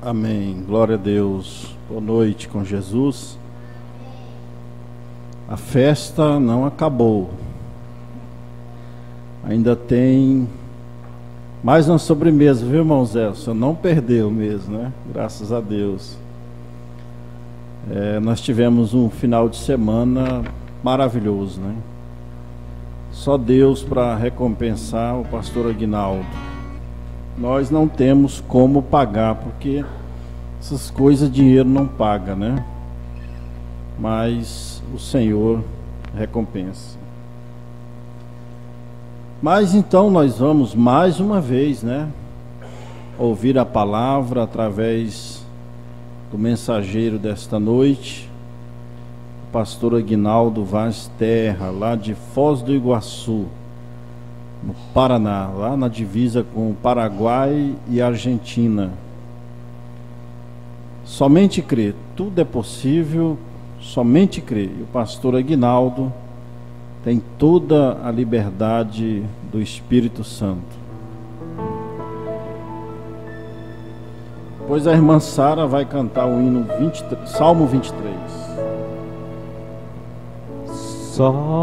Amém. Glória a Deus. Boa noite com Jesus. A festa não acabou. Ainda tem mais uma sobremesa, viu, irmão Zé? O senhor não perdeu mesmo, né? Graças a Deus. Nós tivemos um final de semana maravilhoso, né? Só Deus para recompensar o pastor Aguinaldo. Nós não temos como pagar, porque essas coisas dinheiro não paga, né? Mas o Senhor recompensa. Mas então nós vamos mais uma vez, né? Ouvir a palavra através do mensageiro desta noite, o pastor Aguinaldo Vaz Terra, lá de Foz do Iguaçu, no Paraná, lá na divisa com o Paraguai e Argentina. Somente crer, tudo é possível, somente crer. E o pastor Aguinaldo tem toda a liberdade do Espírito Santo. Depois a irmã Sara vai cantar o hino 23, Salmo 23. Somente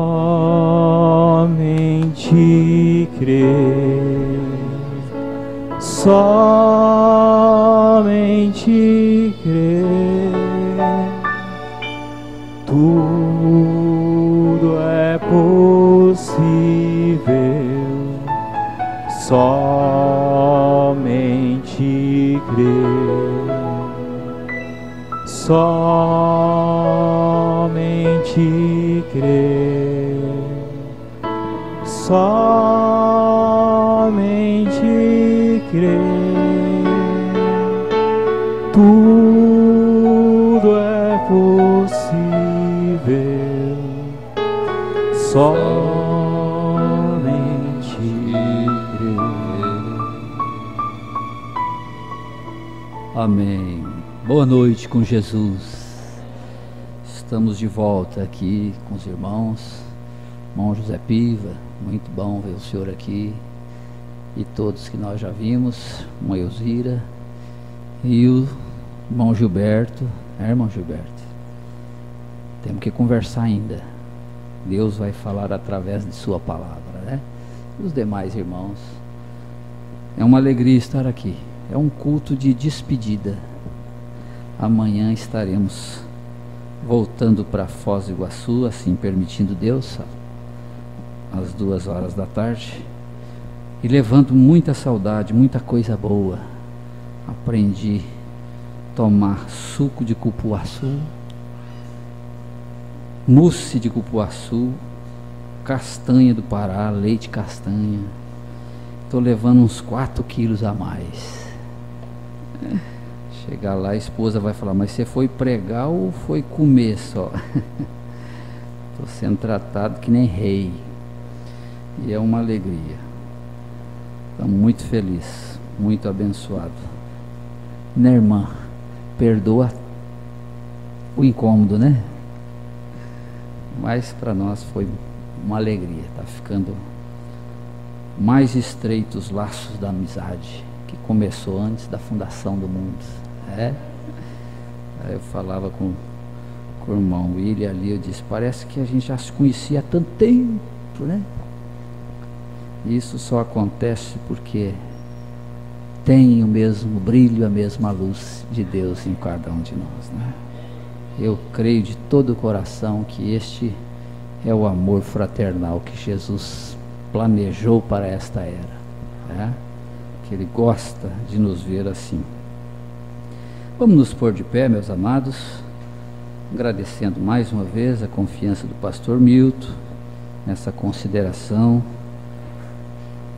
crer, somente crer, tudo é possível, somente crer, somente crer, somente crer, tudo é possível, somente crer. Amém. Boa noite com Jesus. Estamos de volta aqui com os irmãos. Irmão José Piva, muito bom ver o senhor aqui. E todos que nós já vimos, irmã Elzira e o irmão Gilberto. Irmão Gilberto, temos que conversar ainda. Deus vai falar através de sua palavra, né? E os demais irmãos. É uma alegria estar aqui. É um culto de despedida. Amanhã estaremos voltando para Foz do Iguaçu, assim permitindo Deus, às 2h da tarde, e levando muita saudade, muita coisa boa. Aprendi a tomar suco de cupuaçu, mousse de cupuaçu, castanha do Pará, leite castanha. Estou levando uns 4 quilos a mais. Chegar lá, a esposa vai falar: mas você foi pregar ou foi comer só? Estou sendo tratado que nem rei. E é uma alegria. Estou muito feliz, muito abençoado. Né, irmã? Perdoa o incômodo, né? Mas para nós foi uma alegria. Está ficando mais estreitos os laços da amizade, que começou antes da fundação do mundo. Aí eu falava com o irmão William ali, eu disse: parece que a gente já se conhecia há tanto tempo, né? Isso só acontece porque tem o mesmo brilho, a mesma luz de Deus em cada um de nós, né? Eu creio de todo o coração que este é o amor fraternal que Jesus planejou para esta era, né? Que Ele gosta de nos ver assim. Vamos nos pôr de pé, meus amados, agradecendo mais uma vez a confiança do pastor Milton, nessa consideração,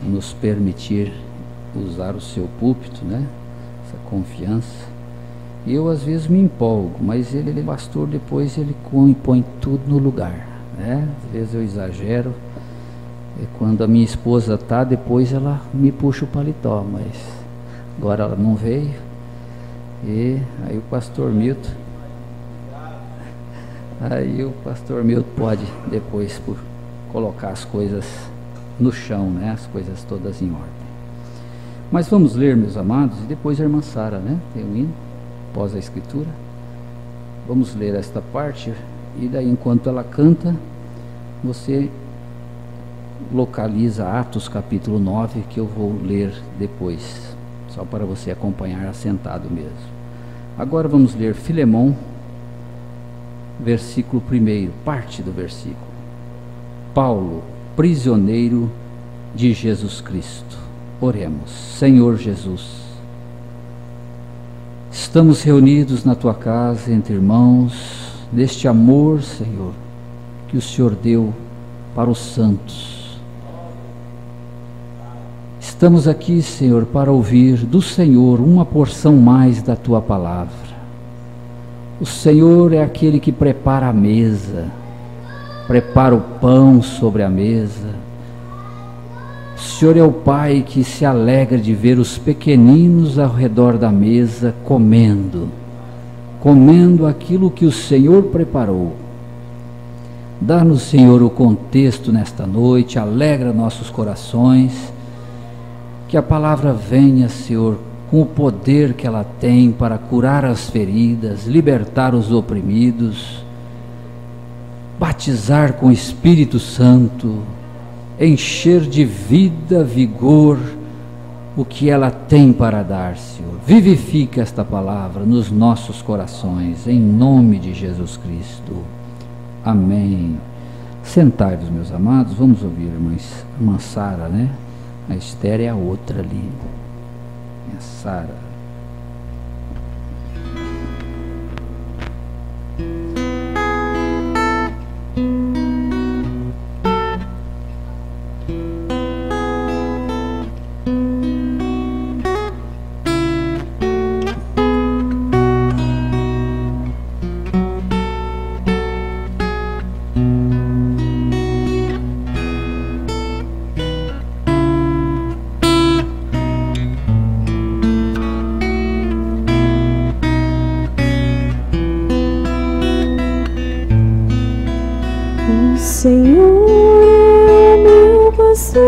nos permitir usar o seu púlpito, né? Essa confiança. E eu às vezes me empolgo, mas ele, pastor, depois ele põe tudo no lugar, né? Às vezes eu exagero, e quando a minha esposa está, depois ela me puxa o paletó, mas agora ela não veio. E aí o pastor Milton pode depois colocar as coisas no chão, né? As coisas todas em ordem. Mas vamos ler, meus amados, e depois a irmã Sara, né? Tem um hino, após a escritura. Vamos ler esta parte, e daí enquanto ela canta, você localiza Atos capítulo 9, que eu vou ler depois, só para você acompanhar assentado mesmo. Agora vamos ler Filemão, versículo 1, parte do versículo. Paulo, prisioneiro de Jesus Cristo. Oremos. Senhor Jesus, estamos reunidos na tua casa entre irmãos, neste amor, Senhor, que o Senhor deu para os santos. Estamos aqui, Senhor, para ouvir do Senhor uma porção mais da tua palavra. O Senhor é aquele que prepara a mesa, prepara o pão sobre a mesa. O Senhor é o Pai que se alegra de ver os pequeninos ao redor da mesa comendo aquilo que o Senhor preparou. Dá-nos, Senhor, o contexto nesta noite, alegra nossos corações, que a palavra venha, Senhor, com o poder que ela tem para curar as feridas, libertar os oprimidos, batizar com o Espírito Santo, encher de vida, vigor, o que ela tem para dar, Senhor. Vivifica esta palavra nos nossos corações, em nome de Jesus Cristo. Amém. Sentai-vos, meus amados, vamos ouvir a irmã Sara, né? A Esther é a outra ali. A Sara. Senhor é meu pastor,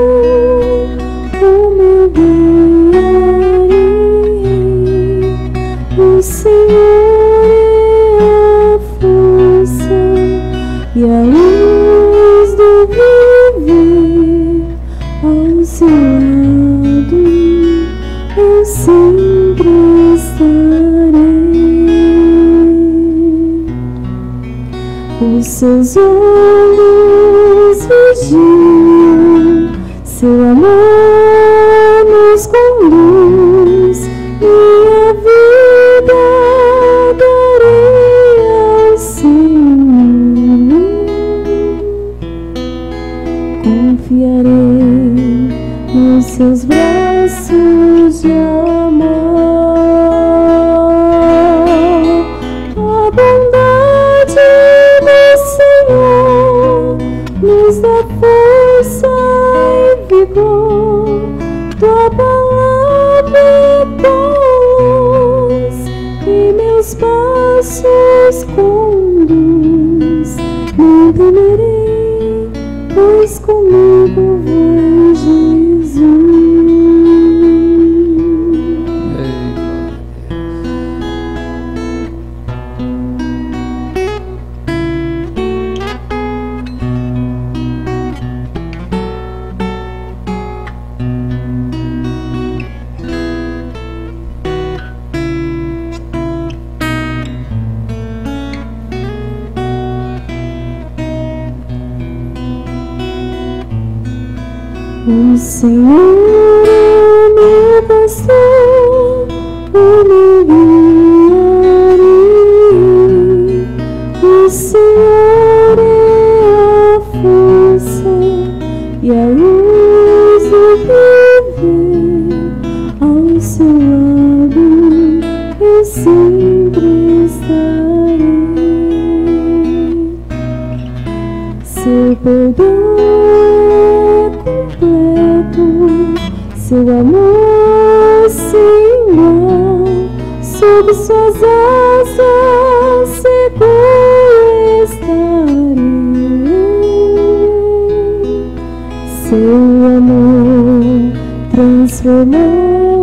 o meu guiarei. O Senhor é a força e a luz do viver. Ao seu lado eu sempre estarei. Os seus olhos vigiam, seu amor nos conduz, minha vida darei ao Senhor. Confiarei nos seus braços de amor. A bondade nos dá força e vigor, tua palavra é luz e meus passos conduz. Não temerei, pois comigo vai Jesus. O Senhor é meu pastor, o meu guiarei. O Senhor é a força e a luz do viver. Ao seu lado eu sempre estarei. Seu perdão seu amor sem igual, sob suas asas seguro estarei. Seu amor transformou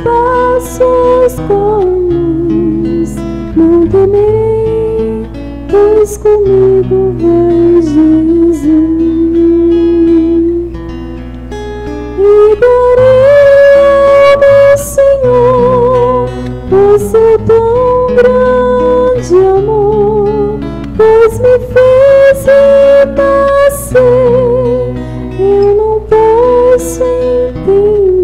passos comuns. Não temerei, pois comigo vai Jesus. E darei ao meu Senhor o seu tão grande amor, pois me fez renascer. Eu não posso entender,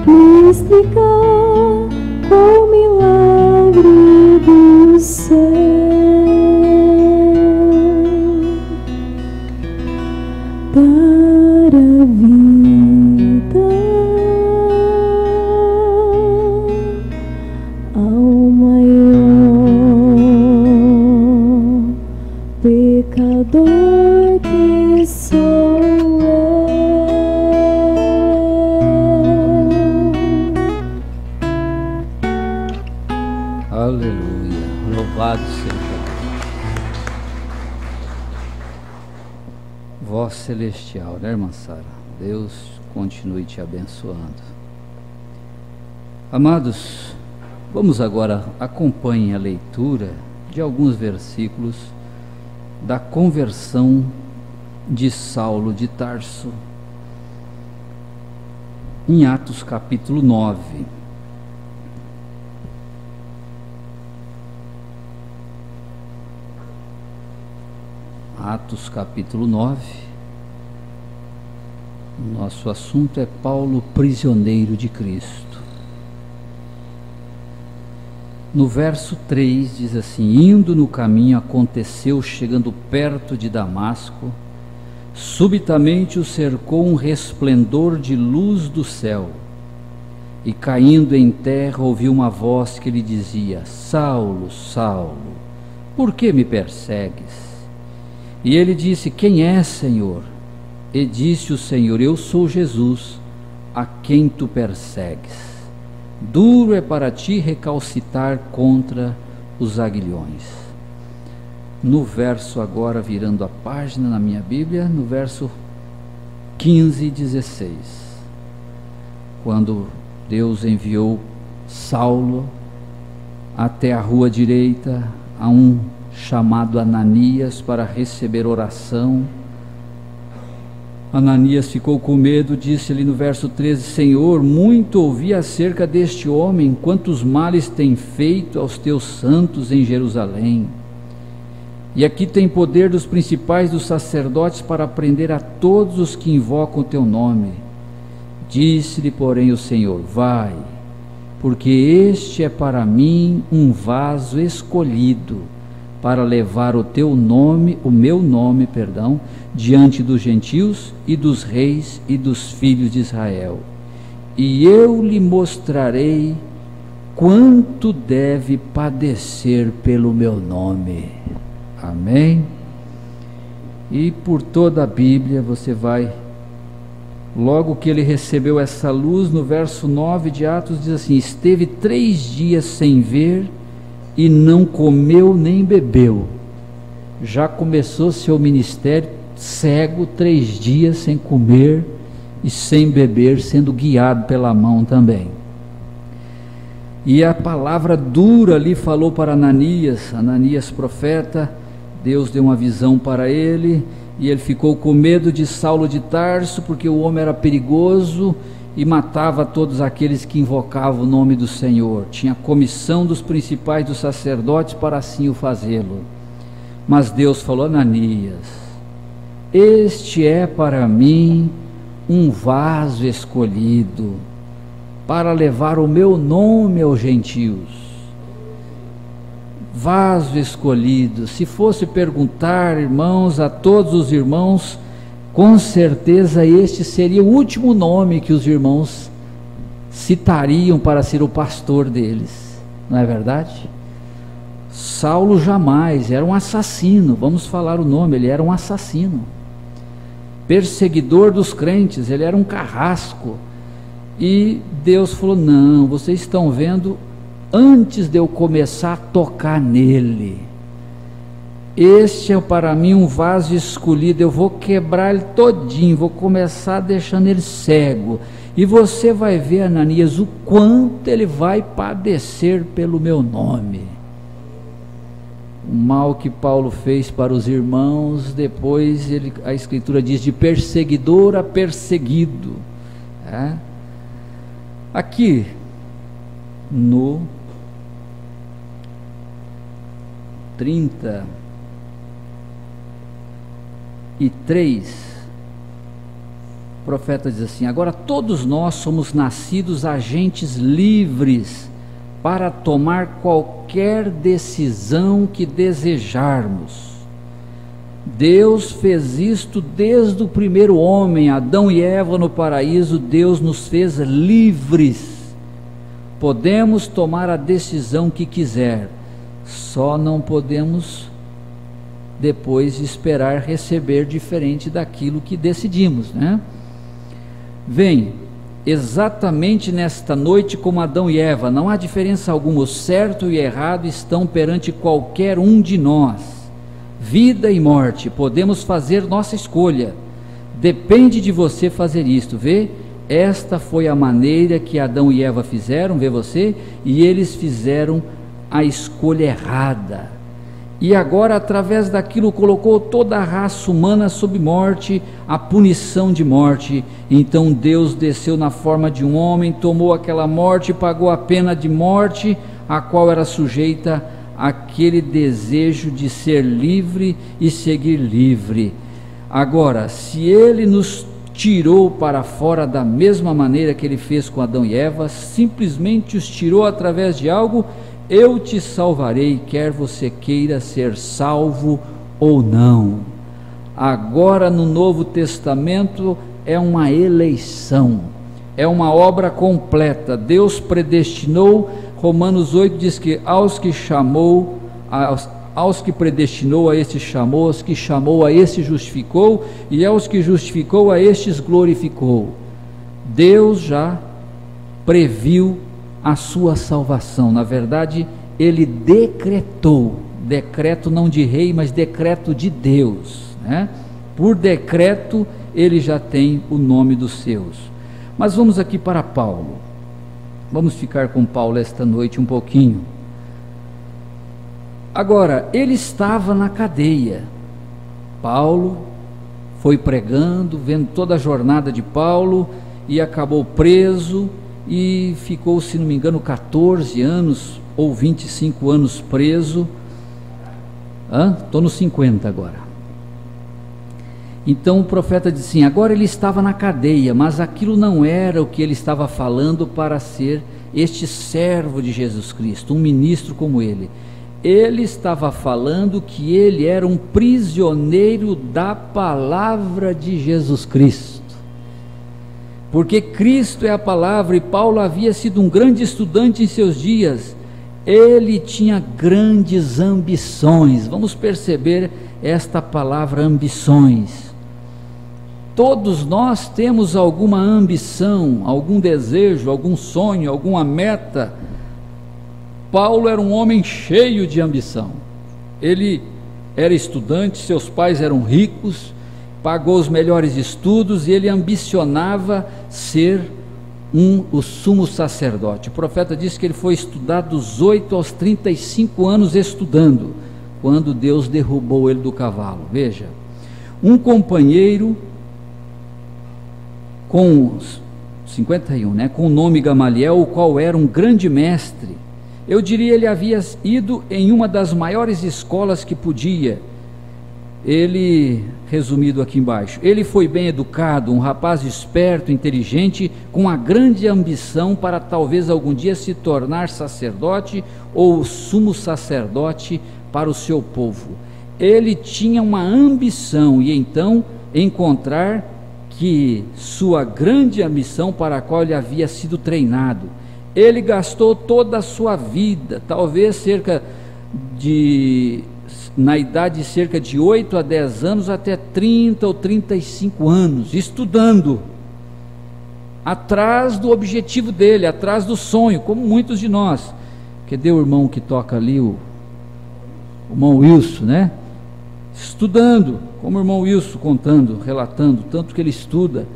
me explicar qual milagre do céu. Dar a vida ao maior pecador que sou eu. Aleluia, louvado seja Voz Celestial, né, irmã Sara? Deus continue te abençoando. Amados, vamos agora, acompanhem a leitura de alguns versículos da conversão de Saulo de Tarso, em Atos capítulo 9. Atos capítulo 9. Nosso assunto é Paulo, prisioneiro de Cristo. No verso 3 diz assim: indo no caminho, aconteceu, chegando perto de Damasco, subitamente o cercou um resplendor de luz do céu, e caindo em terra ouviu uma voz que lhe dizia: Saulo, Saulo, por que me persegues? E ele disse: quem és, Senhor? E disse o Senhor: eu sou Jesus, a quem tu persegues. Duro é para ti recalcitar contra os aguilhões. No verso, agora virando a página na minha Bíblia, no verso 15 e 16, quando Deus enviou Saulo até a rua direita, a um chamado Ananias, para receber oração. Ananias ficou com medo, disse-lhe no verso 13: Senhor, muito ouvi acerca deste homem, quantos males tem feito aos teus santos em Jerusalém. E aqui tem poder dos principais dos sacerdotes para prender a todos os que invocam o teu nome. Disse-lhe, porém, o Senhor: vai, porque este é para mim um vaso escolhido, para levar o teu nome, o meu nome, diante dos gentios e dos reis e dos filhos de Israel. E eu lhe mostrarei quanto deve padecer pelo meu nome. Amém? E por toda a Bíblia você vai, logo que ele recebeu essa luz, no verso 9 de Atos diz assim: esteve 3 dias sem ver e não comeu nem bebeu. Já começou seu ministério cego, 3 dias sem comer e sem beber, sendo guiado pela mão também. E a palavra dura ali falou para Ananias, Ananias profeta. Deus deu uma visão para ele, e ele ficou com medo de Saulo de Tarso, porque o homem era perigoso e matava todos aqueles que invocavam o nome do Senhor. Tinha comissão dos principais dos sacerdotes para assim o fazê-lo. Mas Deus falou: Ananias, este é para mim um vaso escolhido, para levar o meu nome aos gentios. Vaso escolhido. Se fosse perguntar, irmãos, a todos os irmãos, com certeza este seria o último nome que os irmãos citariam para ser o pastor deles, não é verdade? Saulo jamais, era um assassino, vamos falar o nome, ele era um assassino, perseguidor dos crentes, ele era um carrasco. E Deus falou: não, vocês estão vendo, antes de eu começar a tocar nele, este é para mim um vaso escolhido, eu vou quebrar ele todinho, vou começar deixando ele cego, e você vai ver, Ananias, o quanto ele vai padecer pelo meu nome. O mal que Paulo fez para os irmãos, depois a Escritura diz, de perseguidor a perseguido. Aqui no 33, o profeta diz assim: agora todos nós somos nascidos agentes livres para tomar qualquer decisão que desejarmos. Deus fez isto desde o primeiro homem, Adão e Eva no paraíso. Deus nos fez livres. Podemos tomar a decisão que quiser, só não podemos depois esperar receber diferente daquilo que decidimos, né? Vem, exatamente nesta noite como Adão e Eva, não há diferença alguma, o certo e o errado estão perante qualquer um de nós. Vida e morte, podemos fazer nossa escolha, depende de você fazer isto, vê? Esta foi a maneira que Adão e Eva fizeram, vê você? E eles fizeram a escolha errada, e agora através daquilo colocou toda a raça humana sob morte, a punição de morte. Então Deus desceu na forma de um homem, tomou aquela morte, pagou a pena de morte, a qual era sujeita àquele desejo de ser livre e seguir livre. Agora, se Ele nos tirou para fora da mesma maneira que Ele fez com Adão e Eva, simplesmente os tirou através de algo: eu te salvarei, quer você queira ser salvo ou não. Agora no Novo Testamento é uma eleição, é uma obra completa. Deus predestinou, Romanos 8 diz que aos que chamou, aos que predestinou, a estes chamou, aos que chamou, a estes justificou, e aos que justificou, a estes glorificou. Deus já previu a sua salvação. Na verdade, Ele decretou, decreto não de rei, mas decreto de Deus, né? Por decreto, Ele já tem o nome dos seus. Mas vamos aqui para Paulo, vamos ficar com Paulo esta noite um pouquinho. Agora, ele estava na cadeia, Paulo foi pregando, vendo toda a jornada de Paulo, e acabou preso, e ficou, se não me engano, 14 anos ou 25 anos preso. Estou nos 50 agora. Então o profeta diz assim: agora ele estava na cadeia, mas aquilo não era o que ele estava falando para ser este servo de Jesus Cristo, um ministro como ele. Ele estava falando que ele era um prisioneiro da palavra de Jesus Cristo, porque Cristo é a palavra, e Paulo havia sido um grande estudante em seus dias. Ele tinha grandes ambições. Vamos perceber esta palavra ambições. Todos nós temos alguma ambição, algum desejo, algum sonho, alguma meta. Paulo era um homem cheio de ambição. Ele era estudante, seus pais eram ricos, pagou os melhores estudos, e ele ambicionava ser o sumo sacerdote. O profeta disse que ele foi estudar dos 8 aos 35 anos estudando, quando Deus derrubou ele do cavalo. Veja, um companheiro com 51, né, com o nome Gamaliel, o qual era um grande mestre. Eu diria, ele havia ido em uma das maiores escolas que podia. Ele, resumido aqui embaixo, ele foi bem educado, um rapaz esperto, inteligente, com uma grande ambição para talvez algum dia se tornar sacerdote ou sumo sacerdote para o seu povo. Ele tinha uma ambição, e então encontrar que sua grande ambição para a qual ele havia sido treinado. Ele gastou toda a sua vida, talvez na idade de cerca de 8 a 10 anos, até 30 ou 35 anos, estudando, atrás do objetivo dele, atrás do sonho, como muitos de nós. Cadê o irmão que toca ali, o irmão Wilson, né? estudando, como o irmão Wilson contando, relatando, tanto que ele estuda,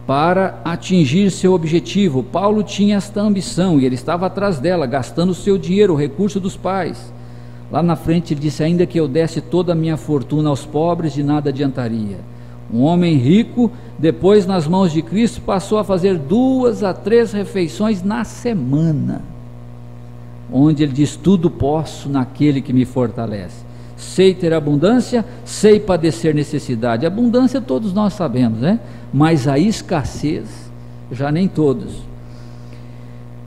para atingir seu objetivo. Paulo tinha esta ambição e ele estava atrás dela, gastando o seu dinheiro, o recurso dos pais. Lá na frente ele disse: ainda que eu desse toda a minha fortuna aos pobres, de nada adiantaria. Um homem rico, depois nas mãos de Cristo, passou a fazer 2 a 3 refeições na semana, onde ele diz: tudo posso naquele que me fortalece. Sei ter abundância, sei padecer necessidade. Abundância todos nós sabemos, né? Mas a escassez, já nem todos.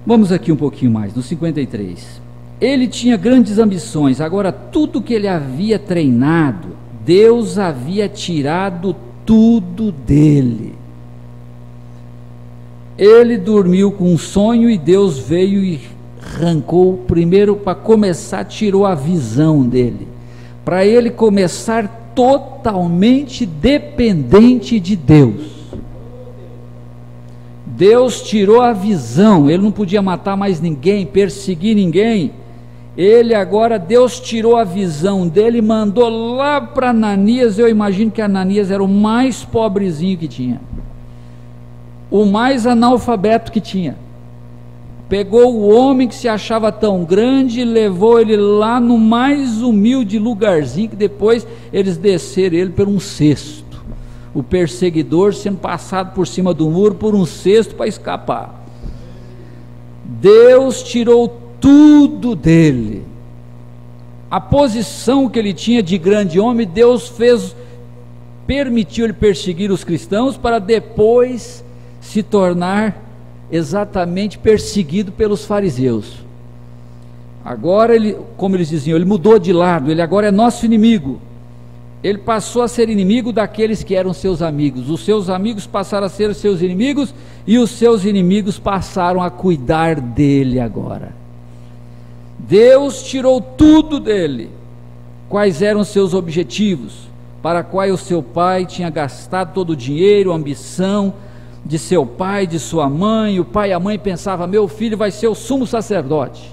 Vamos aqui um pouquinho mais, no 53. Ele tinha grandes ambições, agora tudo que ele havia treinado, Deus havia tirado tudo dele. Ele dormiu com um sonho e Deus veio e arrancou, primeiro para começar, tirou a visão dele, para ele começar totalmente dependente de Deus. Deus tirou a visão, ele não podia matar mais ninguém, perseguir ninguém. Ele agora, Deus tirou a visão dele, mandou lá para Ananias. Eu imagino que Ananias era o mais pobrezinho que tinha, o mais analfabeto que tinha. Pegou o homem que se achava tão grande e levou ele lá no mais humilde lugarzinho, que depois eles desceram ele por um cesto, o perseguidor sendo passado por cima do muro por um cesto para escapar. Deus tirou tudo dele, a posição que ele tinha de grande homem. Deus permitiu ele perseguir os cristãos, para depois se tornar exatamente perseguido pelos fariseus. Agora ele, como eles diziam, ele mudou de lado, ele agora é nosso inimigo. Ele passou a ser inimigo daqueles que eram seus amigos. Os seus amigos passaram a ser os seus inimigos, e os seus inimigos passaram a cuidar dele agora. Deus tirou tudo dele. Quais eram seus objetivos? Para quais o seu pai tinha gastado todo o dinheiro, a ambição de seu pai, de sua mãe. O pai e a mãe pensavam: meu filho vai ser o sumo sacerdote.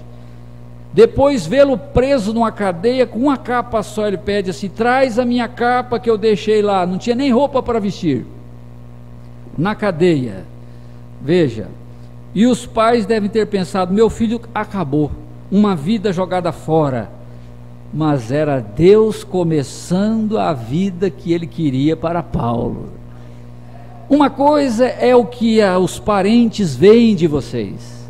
Depois vê-lo preso numa cadeia com uma capa só, ele pede assim: traz a minha capa que eu deixei lá. Não tinha nem roupa para vestir, na cadeia. Veja, e os pais devem ter pensado: meu filho acabou, uma vida jogada fora. Mas era Deus começando a vida que ele queria para Paulo. Uma coisa é o que os parentes veem de vocês,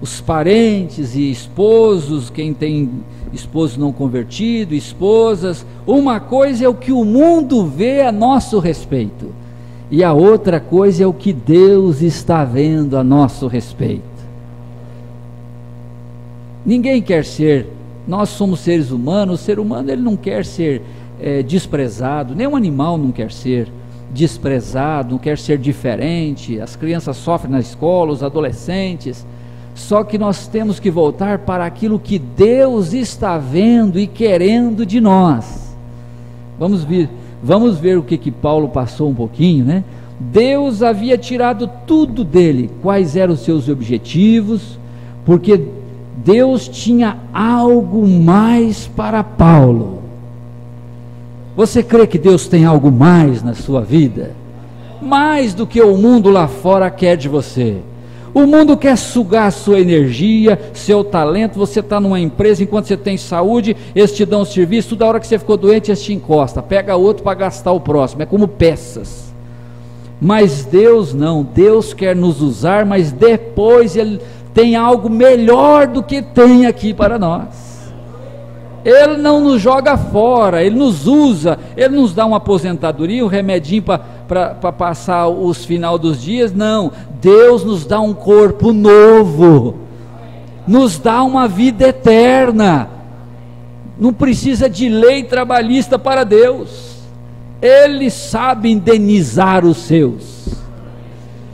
os parentes e esposos, quem tem esposo não convertido, esposas. Uma coisa é o que o mundo vê a nosso respeito, e a outra coisa é o que Deus está vendo a nosso respeito. Ninguém quer ser, nós somos seres humanos, o ser humano ele não quer ser desprezado, nem um animal não quer ser desprezado, não quer ser diferente. As crianças sofrem na escola, os adolescentes. Só que nós temos que voltar para aquilo que Deus está vendo e querendo de nós. Vamos ver o que Paulo passou um pouquinho, né? Deus havia tirado tudo dele. Quais eram os seus objetivos? Porque Deus tinha algo mais para Paulo. Você crê que Deus tem algo mais na sua vida? Mais do que o mundo lá fora quer de você. O mundo quer sugar a sua energia, seu talento. Você está numa empresa, enquanto você tem saúde, eles te dão serviço, toda hora que você ficou doente, eles te encostam, pega outro para gastar o próximo, é como peças. Mas Deus não, Deus quer nos usar, mas depois Ele tem algo melhor do que tem aqui para nós. Ele não nos joga fora, Ele nos usa, Ele nos dá uma aposentadoria, um remedinho para passar os final dos dias. Não, Deus nos dá um corpo novo, nos dá uma vida eterna. Não precisa de lei trabalhista para Deus, Ele sabe indenizar os seus.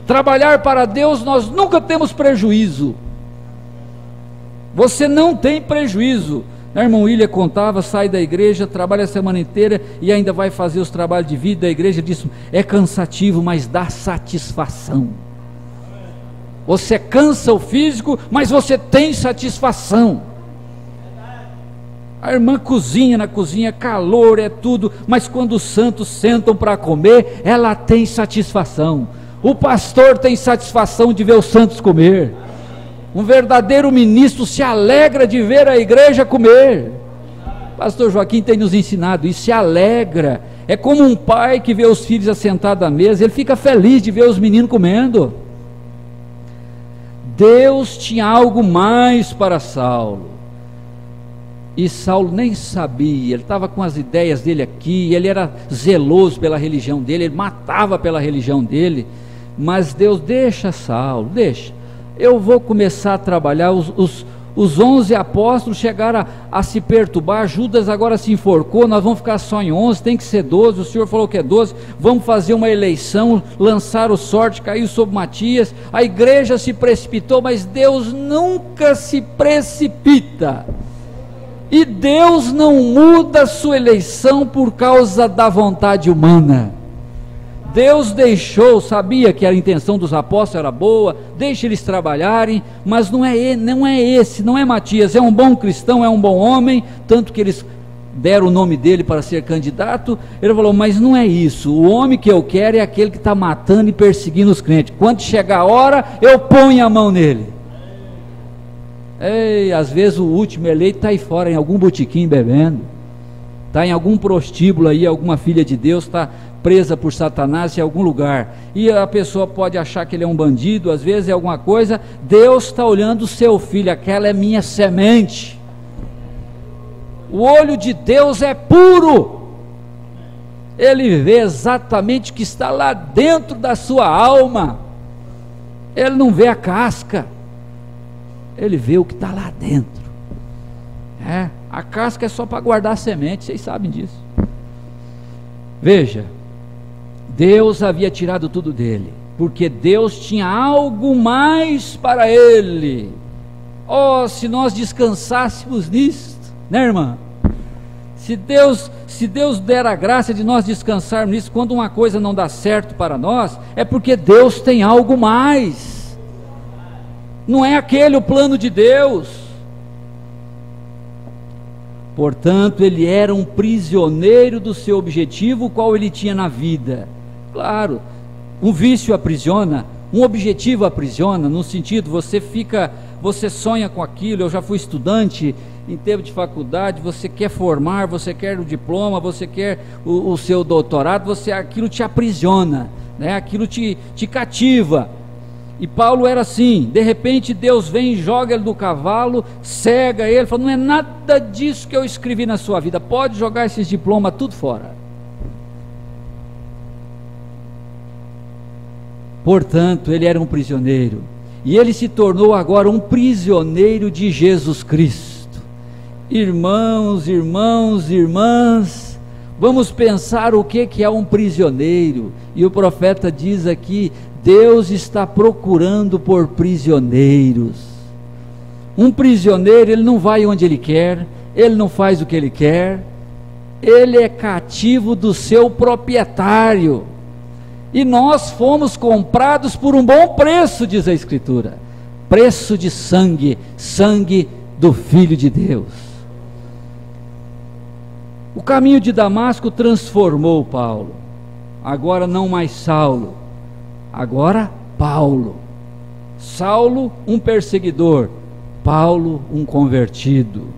Trabalhar para Deus, nós nunca temos prejuízo. Você não tem prejuízo. O irmão William contava, sai da igreja, trabalha a semana inteira e ainda vai fazer os trabalhos de vida da igreja. Disse: é cansativo, mas dá satisfação. Você cansa o físico, mas você tem satisfação. A irmã cozinha na cozinha, calor, é tudo, mas quando os santos sentam para comer, ela tem satisfação. O pastor tem satisfação de ver os santos comer. Um verdadeiro ministro se alegra de ver a igreja comer. Pastor Joaquim tem nos ensinado isso, se alegra. É como um pai que vê os filhos assentados à mesa, ele fica feliz de ver os meninos comendo. Deus tinha algo mais para Saulo. E Saulo nem sabia, ele estava com as ideias dele aqui, ele era zeloso pela religião dele, ele matava pela religião dele, mas Deus, deixa Saulo, deixa, eu vou começar a trabalhar. Os 11 apóstolos chegaram a se perturbar, Judas agora se enforcou, nós vamos ficar só em 11, tem que ser 12, o Senhor falou que é 12, vamos fazer uma eleição, lançar o sorte, caiu sobre Matias, a igreja se precipitou, mas Deus nunca se precipita. E Deus não muda a sua eleição por causa da vontade humana. Deus deixou, sabia que a intenção dos apóstolos era boa, deixa eles trabalharem, mas não é Matias, é um bom cristão, é um bom homem, tanto que eles deram o nome dele para ser candidato. Ele falou, mas não é isso, o homem que eu quero é aquele que está matando e perseguindo os crentes, quando chegar a hora, eu ponho a mão nele. Ei, às vezes o último eleito está aí fora, em algum botequim bebendo, está em algum prostíbulo aí, alguma filha de Deus está presa por Satanás em algum lugar, e a pessoa pode achar que ele é um bandido, às vezes é alguma coisa. Deus está olhando o seu filho, aquela é minha semente. O olho de Deus é puro, ele vê exatamente o que está lá dentro da sua alma, ele não vê a casca, ele vê o que está lá dentro. A casca é só para guardar a semente, vocês sabem disso. Veja, Deus havia tirado tudo dele, porque Deus tinha algo mais para ele. Oh, se nós descansássemos nisto, né, irmã? Se Deus der a graça de nós descansarmos nisso, quando uma coisa não dá certo para nós, é porque Deus tem algo mais. Não é aquele o plano de Deus. Portanto, ele era um prisioneiro do seu objetivo, qual ele tinha na vida. Claro, um vício aprisiona, um objetivo aprisiona, no sentido, você sonha com aquilo. Eu já fui estudante em tempo de faculdade, você quer formar, você quer o diploma, você quer o seu doutorado, aquilo te aprisiona, né? Aquilo te cativa. E Paulo era assim, de repente Deus vem e joga ele do cavalo, cega ele, fala, não é nada disso que eu escrevi na sua vida, pode jogar esses diplomas tudo fora. Portanto, ele era um prisioneiro, e ele se tornou agora um prisioneiro de Jesus Cristo. Irmãos, irmãs, vamos pensar o que é um prisioneiro, e o profeta diz aqui, Deus está procurando por prisioneiros. Um prisioneiro, ele não vai onde ele quer, ele não faz o que ele quer, ele é cativo do seu proprietário, e nós fomos comprados por um bom preço, diz a Escritura, preço de sangue, sangue do Filho de Deus. O caminho de Damasco transformou Paulo, agora não mais Saulo, agora Paulo. Saulo, um perseguidor, Paulo, um convertido.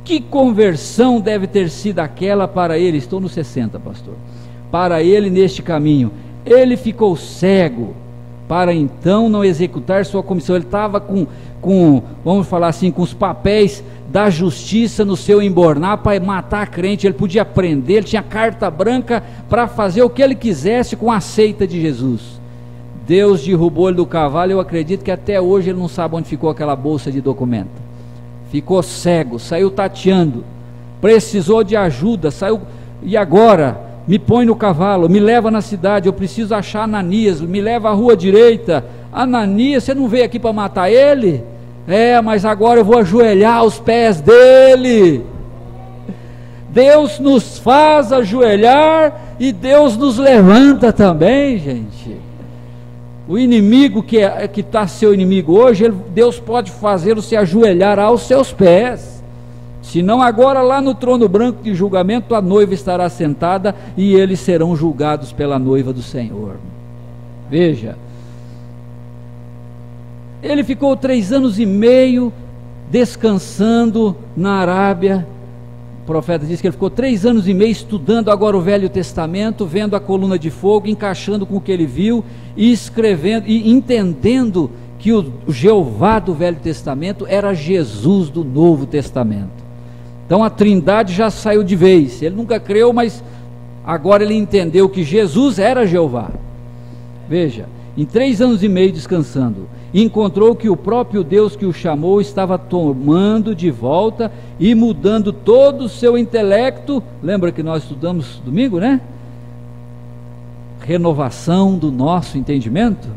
Que conversão deve ter sido aquela para ele? Estou no 60, pastor. Para ele neste caminho, ele ficou cego, para então não executar sua comissão. Ele estava com, vamos falar assim, com os papéis da justiça no seu embornar para matar a crente. Ele podia prender, ele tinha carta branca para fazer o que ele quisesse com a seita de Jesus. Deus derrubou ele do cavalo. Eu acredito que até hoje ele não sabe onde ficou aquela bolsa de documento. Ficou cego, saiu tateando, precisou de ajuda, saiu, e agora, me põe no cavalo, me leva na cidade, eu preciso achar Ananias, me leva à rua direita. Ananias, você não veio aqui para matar ele? Mas agora eu vou ajoelhar aos pés dele. Deus nos faz ajoelhar e Deus nos levanta também, gente. O inimigo que está seu inimigo hoje, Deus pode fazê-lo se ajoelhar aos seus pés. senão agora lá no trono branco de julgamento a noiva estará sentada e eles serão julgados pela noiva do Senhor. Veja, ele ficou 3 anos e meio descansando na Arábia. O profeta diz que ele ficou 3 anos e meio estudando agora o Velho Testamento, vendo a coluna de fogo, encaixando com o que ele viu e escrevendo e entendendo que o Jeová do Velho Testamento era Jesus do Novo Testamento. Então a Trindade já saiu de vez. Ele nunca creu, mas agora ele entendeu que Jesus era Jeová. Veja, em 3 anos e meio descansando, encontrou que o próprio Deus que o chamou estava tomando de volta e mudando todo o seu intelecto. Lembra que nós estudamos domingo, né? Renovação do nosso entendimento.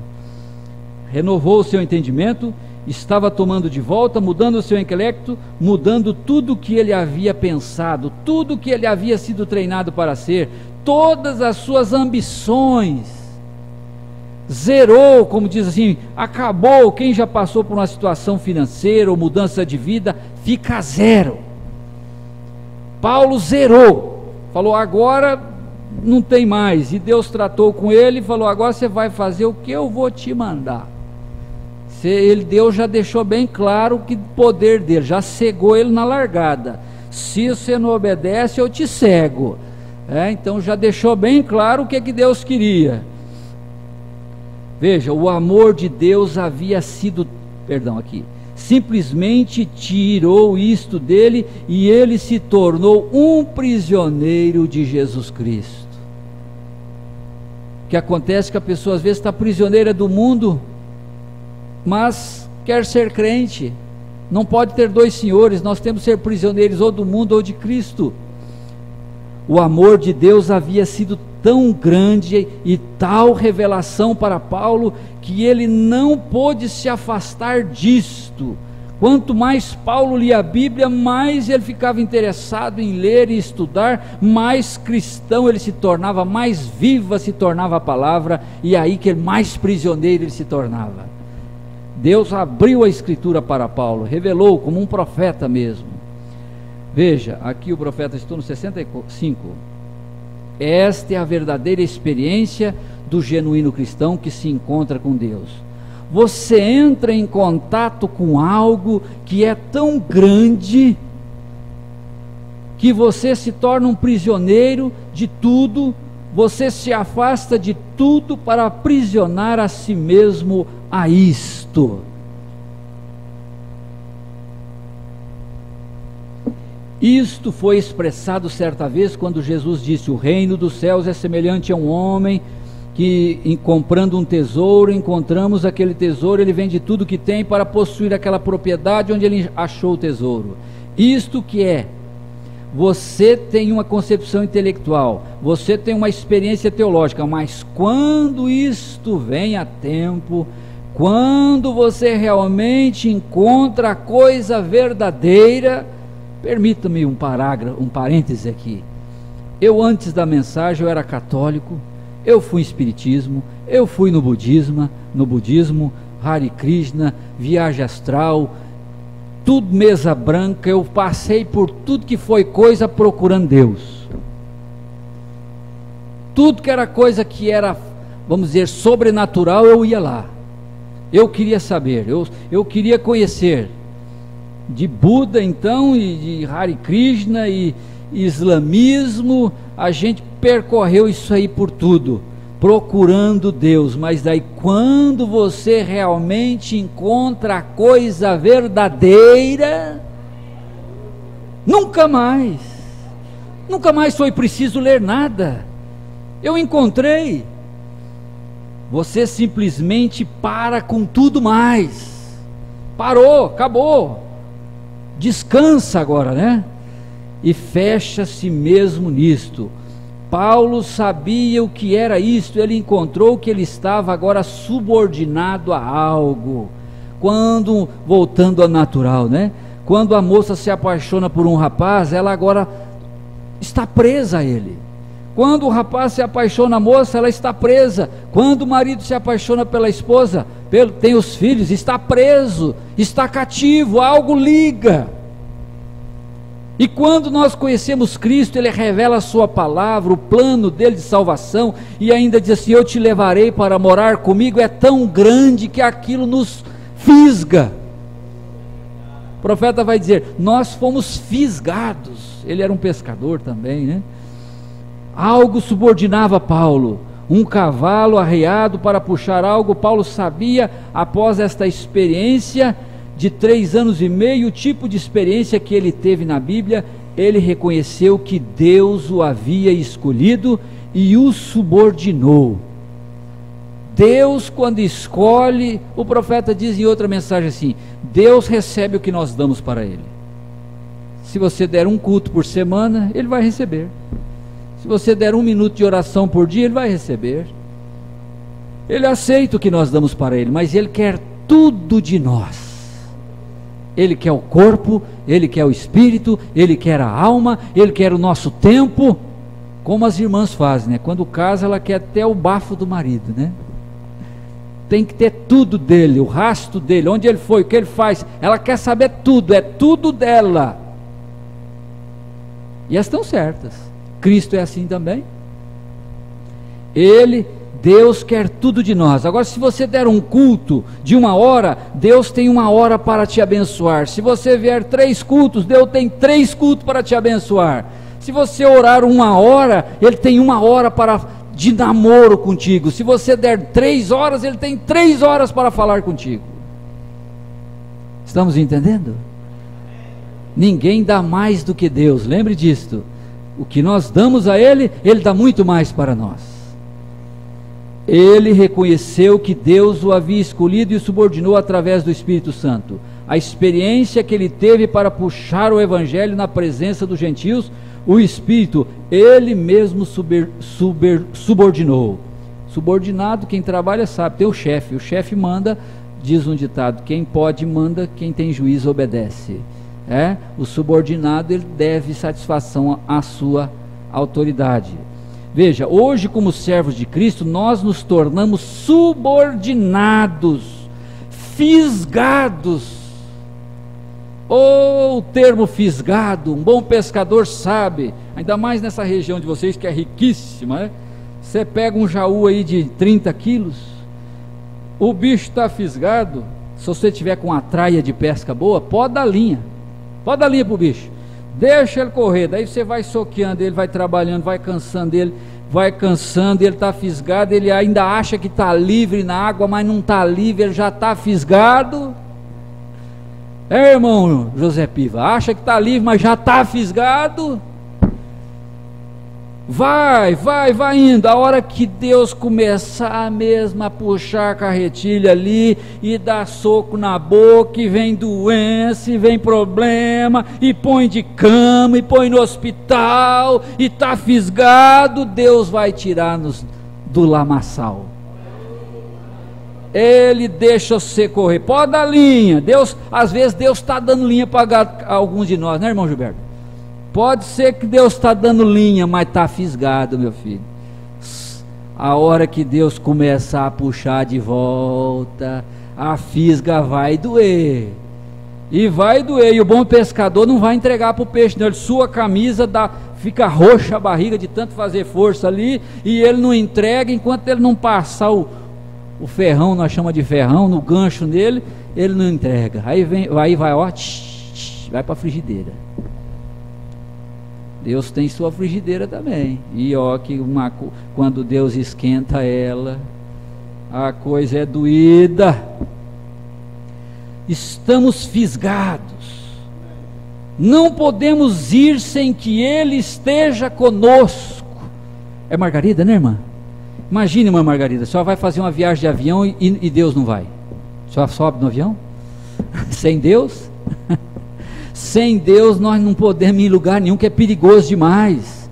Renovou o seu entendimento, estava tomando de volta, mudando o seu intelecto, mudando tudo o que ele havia pensado, tudo o que ele havia sido treinado para ser, todas as suas ambições. Zerou, como diz assim, acabou. Quem já passou por uma situação financeira ou mudança de vida, fica a zero. Paulo zerou, falou agora não tem mais, e Deus tratou com ele e falou, agora você vai fazer o que eu vou te mandar. Deus já deixou bem claro que o poder dele, já cegou ele na largada. Se você não obedece, eu te cego. Então já deixou bem claro o que Deus queria. Veja, o amor de Deus havia sido, simplesmente tirou isto dele e ele se tornou um prisioneiro de Jesus Cristo. O que acontece é que a pessoa às vezes está prisioneira do mundo, mas quer ser crente. Não pode ter 2 senhores, nós temos que ser prisioneiros ou do mundo ou de Cristo. O amor de Deus havia sido tão grande e tal revelação para Paulo, que ele não pôde se afastar disto. Quanto mais Paulo lia a Bíblia, mais ele ficava interessado em ler e estudar, mais cristão ele se tornava, mais viva se tornava a palavra, e aí que mais prisioneiro ele se tornava. Deus abriu a Escritura para Paulo, revelou como um profeta mesmo. Veja, aqui o profeta, estou no 65. Esta é a verdadeira experiência do genuíno cristão que se encontra com Deus. Você entra em contato com algo que é tão grande, que você se torna um prisioneiro de tudo, você se afasta de tudo para aprisionar a si mesmo a isto. Isto foi expressado certa vez quando Jesus disse: o reino dos céus é semelhante a um homem que, comprando um tesouro, encontramos aquele tesouro, ele vende tudo que tem para possuir aquela propriedade onde ele achou o tesouro. Isto que é, você tem uma concepção intelectual, você tem uma experiência teológica, mas quando isto vem a tempo, quando você realmente encontra a coisa verdadeira. Permita-me um parêntese aqui. Eu antes da mensagem eu era católico, eu fui em espiritismo, eu fui no budismo, Hare Krishna, viagem astral, tudo mesa branca, eu passei por tudo que foi coisa procurando Deus. Tudo que era coisa que era, vamos dizer, sobrenatural, eu ia lá. Eu queria saber, eu queria conhecer. De Buda então, e de Hare Krishna e islamismo, a gente percorreu isso aí por tudo, procurando Deus. Mas daí quando você realmente encontra a coisa verdadeira, nunca mais foi preciso ler nada. Eu encontrei. Você simplesmente para com tudo mais. Parou, acabou. Descansa agora, né? E fecha a si mesmo nisto. Paulo sabia o que era isto, ele encontrou que ele estava agora subordinado a algo. Quando, voltando ao natural, né? Quando a moça se apaixona por um rapaz, ela agora está presa a ele. Quando o rapaz se apaixona a moça, ela está presa. Quando o marido se apaixona pela esposa, tem os filhos, está preso, está cativo, algo liga. E quando nós conhecemos Cristo, Ele revela a sua palavra, o plano dele de salvação, e ainda diz assim: eu te levarei para morar comigo. É tão grande que aquilo nos fisga. O profeta vai dizer: nós fomos fisgados. Ele era um pescador também, né? Algo subordinava Paulo, um cavalo arreado para puxar algo. Paulo sabia, após esta experiência de 3 anos e meio, o tipo de experiência que ele teve na Bíblia, ele reconheceu que Deus o havia escolhido e o subordinou. Deus, quando escolhe, o profeta diz em outra mensagem assim: Deus recebe o que nós damos para Ele. Se você der um culto por semana, Ele vai receber. Se você der 1 minuto de oração por dia, Ele vai receber. Ele aceita o que nós damos para Ele, mas Ele quer tudo de nós. Ele quer o corpo, Ele quer o espírito, Ele quer a alma, Ele quer o nosso tempo, como as irmãs fazem, né? Quando casa, ela quer até o bafo do marido, né? Tem que ter tudo dele, o rastro dele, onde ele foi, o que ele faz. Ela quer saber tudo, é tudo dela. E elas estão certas. Cristo é assim também. Deus quer tudo de nós. Agora, se você der um culto de 1 hora, Deus tem 1 hora para te abençoar. Se você vier 3 cultos, Deus tem 3 cultos para te abençoar. Se você orar 1 hora, Ele tem 1 hora de namoro contigo. Se você der 3 horas, Ele tem 3 horas para falar contigo. Estamos entendendo? Ninguém dá mais do que Deus, lembre disto. O que nós damos a Ele, Ele dá muito mais para nós. Ele reconheceu que Deus o havia escolhido e o subordinou através do Espírito Santo. A experiência que ele teve para puxar o Evangelho na presença dos gentios, o Espírito, Ele mesmo subordinou. Subordinado, quem trabalha sabe, tem o chefe manda, diz um ditado: quem pode manda, quem tem juízo obedece. O subordinado, ele deve satisfação à sua autoridade. Veja, hoje, como servos de Cristo, nós nos tornamos subordinados, fisgados. O termo fisgado, um bom pescador sabe, ainda mais nessa região de vocês que é riquíssima, né? Você pega um jaú aí de 30 quilos, o bicho está fisgado. Se você tiver com uma traia de pesca boa, pode dar linha para o bicho. Deixa ele correr, daí você vai soqueando ele, vai trabalhando, vai cansando ele, ele está fisgado, ele ainda acha que está livre na água, mas não está livre, ele já está fisgado. Irmão José Piva, acha que está livre, mas já está fisgado. Vai indo. A hora que Deus começar mesmo a puxar a carretilha ali e dar soco na boca, e vem doença, e vem problema, e põe de cama, e põe no hospital, e está fisgado, Deus vai tirar-nos do lamaçal. Ele deixa você correr, pode dar linha. Às vezes Deus está dando linha para alguns de nós, né, irmão Gilberto? Pode ser que Deus está dando linha, mas está fisgado, meu filho. A hora que Deus começar a puxar de volta, a fisga vai doer. E vai doer. E o bom pescador não vai entregar para o peixe, não. Ele sua camisa, fica roxa a barriga de tanto fazer força ali, e ele não entrega enquanto ele não passar o ferrão, nós chamamos de ferrão, no gancho nele, ele não entrega. Aí vai vai para a frigideira. Deus tem sua frigideira também. E quando Deus esquenta ela, a coisa é doída. Estamos fisgados. Não podemos ir sem que Ele esteja conosco. É Margarida, né, irmã? Imagine, irmã Margarida, a senhora vai fazer uma viagem de avião e Deus não vai. A senhora sobe no avião? Sem Deus? Sem Deus nós não podemos ir em lugar nenhum, que é perigoso demais.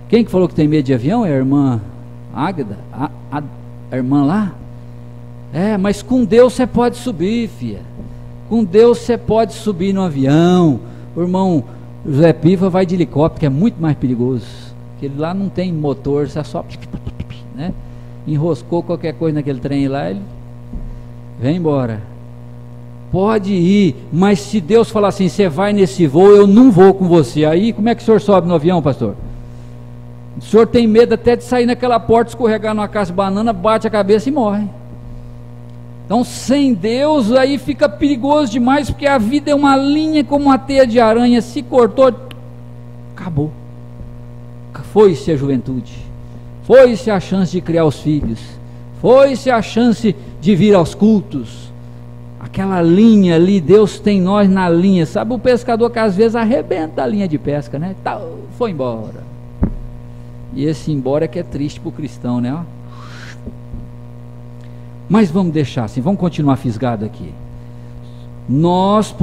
Quem que falou que tem medo de avião? É a irmã Águeda, a irmã lá? Mas com Deus você pode subir, filha. Com Deus você pode subir no avião. O irmão José Piva vai de helicóptero, que é muito mais perigoso. Porque lá não tem motor, você só, né? Enroscou qualquer coisa naquele trem lá, ele vem embora. Pode ir, mas se Deus falar assim, você vai nesse voo, eu não vou com você. Aí como é que o senhor sobe no avião, pastor? O senhor tem medo até de sair naquela porta, escorregar numa casca de banana, bate a cabeça e morre. Então sem Deus aí fica perigoso demais, porque a vida é uma linha como uma teia de aranha, se cortou, acabou. Foi-se a juventude, foi-se a chance de criar os filhos, foi-se a chance de vir aos cultos. Aquela linha ali, Deus tem nós na linha. Sabe o pescador que às vezes arrebenta a linha de pesca, né? Foi embora. E esse embora é que é triste para o cristão, né? Mas vamos deixar assim, vamos continuar fisgado aqui. Nós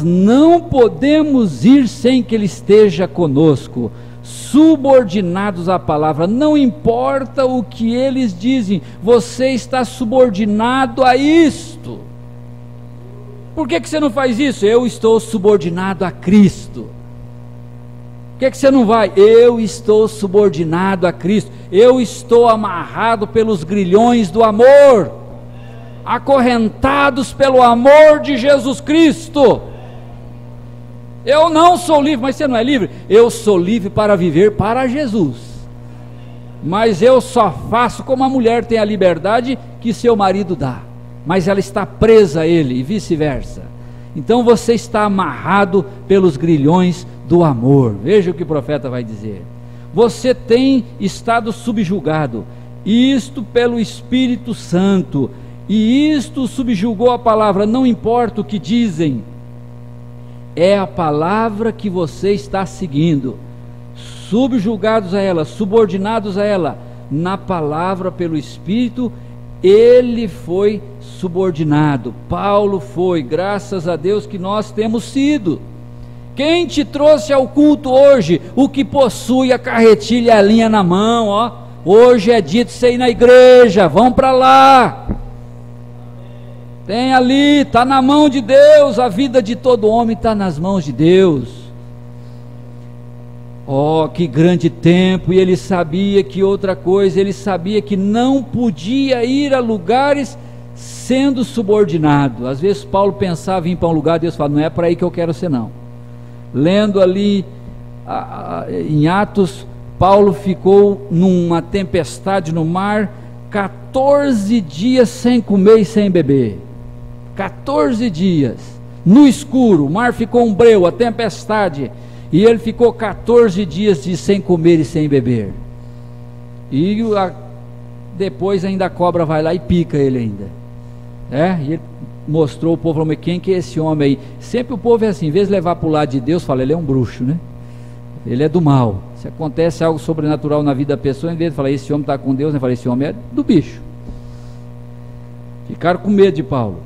não podemos ir sem que Ele esteja conosco, subordinados à palavra. Não importa o que eles dizem, você está subordinado a isto. Por que você não faz isso? Eu estou subordinado a Cristo. Por que você não vai? Eu estou subordinado a Cristo. Eu estou amarrado pelos grilhões do amor, acorrentados pelo amor de Jesus Cristo. Eu não sou livre. Mas você não é livre? Eu sou livre para viver para Jesus, mas eu só faço como a mulher tem a liberdade que seu marido dá, mas ela está presa a ele, e vice-versa. Então você está amarrado pelos grilhões do amor. Veja o que o profeta vai dizer. Você tem estado subjugado, isto pelo Espírito Santo, e isto subjugou a palavra. Não importa o que dizem, é a palavra que você está seguindo, subjugados a ela, subordinados a ela, na palavra pelo Espírito. Ele foi subordinado, Paulo foi, graças a Deus que nós temos sido. Quem te trouxe ao culto hoje? O que possui a carretilha e a linha na mão, ó. Hoje é dia de você ir na igreja, vão para lá. Tem ali, está na mão de Deus. A vida de todo homem está nas mãos de Deus. Oh, que grande tempo! E ele sabia que outra coisa, ele sabia que não podia ir a lugares sendo subordinado. Às vezes Paulo pensava em ir para um lugar, Deus fala, não é para aí que eu quero ser não. Lendo ali em Atos, Paulo ficou numa tempestade no mar, 14 dias sem comer e sem beber. 14 dias, no escuro, o mar ficou um breu, a tempestade, e ele ficou 14 dias sem comer e sem beber. E depois ainda a cobra vai lá e pica ele ainda. E ele mostrou o povo, falou, quem que é esse homem aí? Sempre o povo é assim, em vez de levar para o lado de Deus, fala, ele é um bruxo, né? Ele é do mal. Se acontece algo sobrenatural na vida da pessoa, em vez de falar, esse homem está com Deus, né? Fala, esse homem é do bicho. Ficaram com medo de Paulo.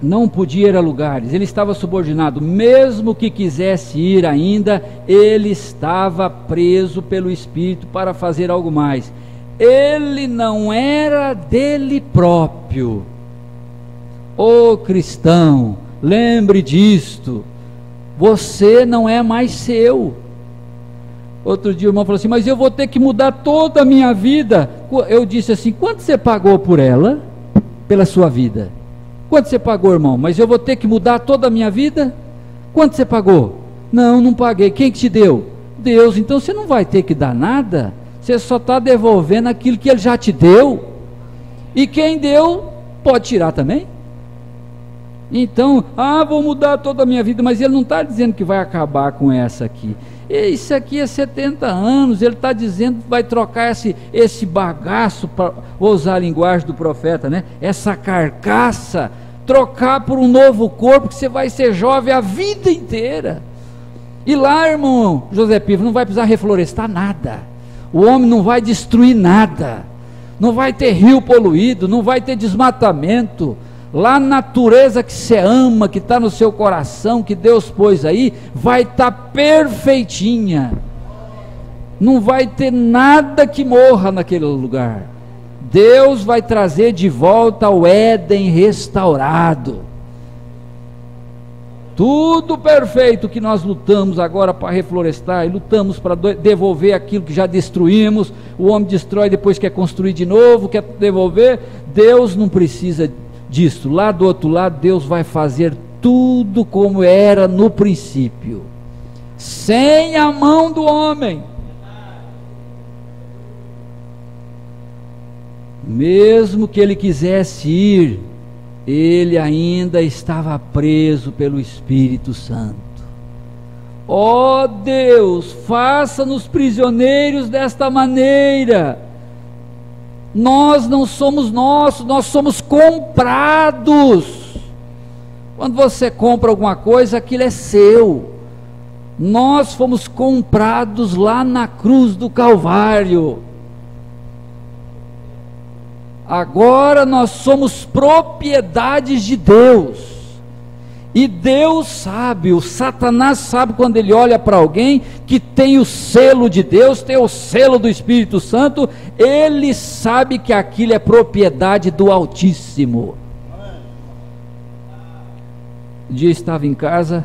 Não podia ir a lugares, ele estava subordinado, mesmo que quisesse ir ainda, ele estava preso pelo Espírito para fazer algo mais. Ele não era dele próprio. Ô cristão, lembre disto, você não é mais seu. Outro dia o irmão falou assim, mas eu vou ter que mudar toda a minha vida. Eu disse assim, quanto você pagou por ela, pela sua vida? Quanto você pagou, irmão? Mas eu vou ter que mudar toda a minha vida? Quanto você pagou? Não, não paguei. Quem que te deu? Deus. Então você não vai ter que dar nada, você só está devolvendo aquilo que Ele já te deu, e quem deu pode tirar também. Então, vou mudar toda a minha vida, mas Ele não está dizendo que vai acabar com essa aqui. Isso aqui é 70 anos, Ele está dizendo que vai trocar esse bagaço, para usar a linguagem do profeta, né? Essa carcaça, trocar por um novo corpo, que você vai ser jovem a vida inteira. E lá, irmão José Pivo, não vai precisar reflorestar nada, o homem não vai destruir nada, não vai ter rio poluído, não vai ter desmatamento. Lá a natureza que você ama, que está no seu coração, que Deus pôs aí, vai estar perfeitinha. Não vai ter nada que morra naquele lugar. Deus vai trazer de volta ao Éden restaurado. Tudo perfeito que nós lutamos agora para reflorestar, e lutamos para devolver aquilo que já destruímos. O homem destrói, depois quer construir de novo, quer devolver. Deus não precisa disso. Lá do outro lado, Deus vai fazer tudo como era no princípio, sem a mão do homem. Mesmo que ele quisesse ir, ele ainda estava preso pelo Espírito Santo. Ó Deus, faça-nos prisioneiros desta maneira. Nós não somos nossos, nós somos comprados. Quando você compra alguma coisa, aquilo é seu. Nós fomos comprados lá na cruz do Calvário. Agora nós somos propriedades de Deus. E Deus sabe, o Satanás sabe quando ele olha para alguém que tem o selo de Deus, tem o selo do Espírito Santo, ele sabe que aquilo é propriedade do Altíssimo. Um dia eu estava em casa,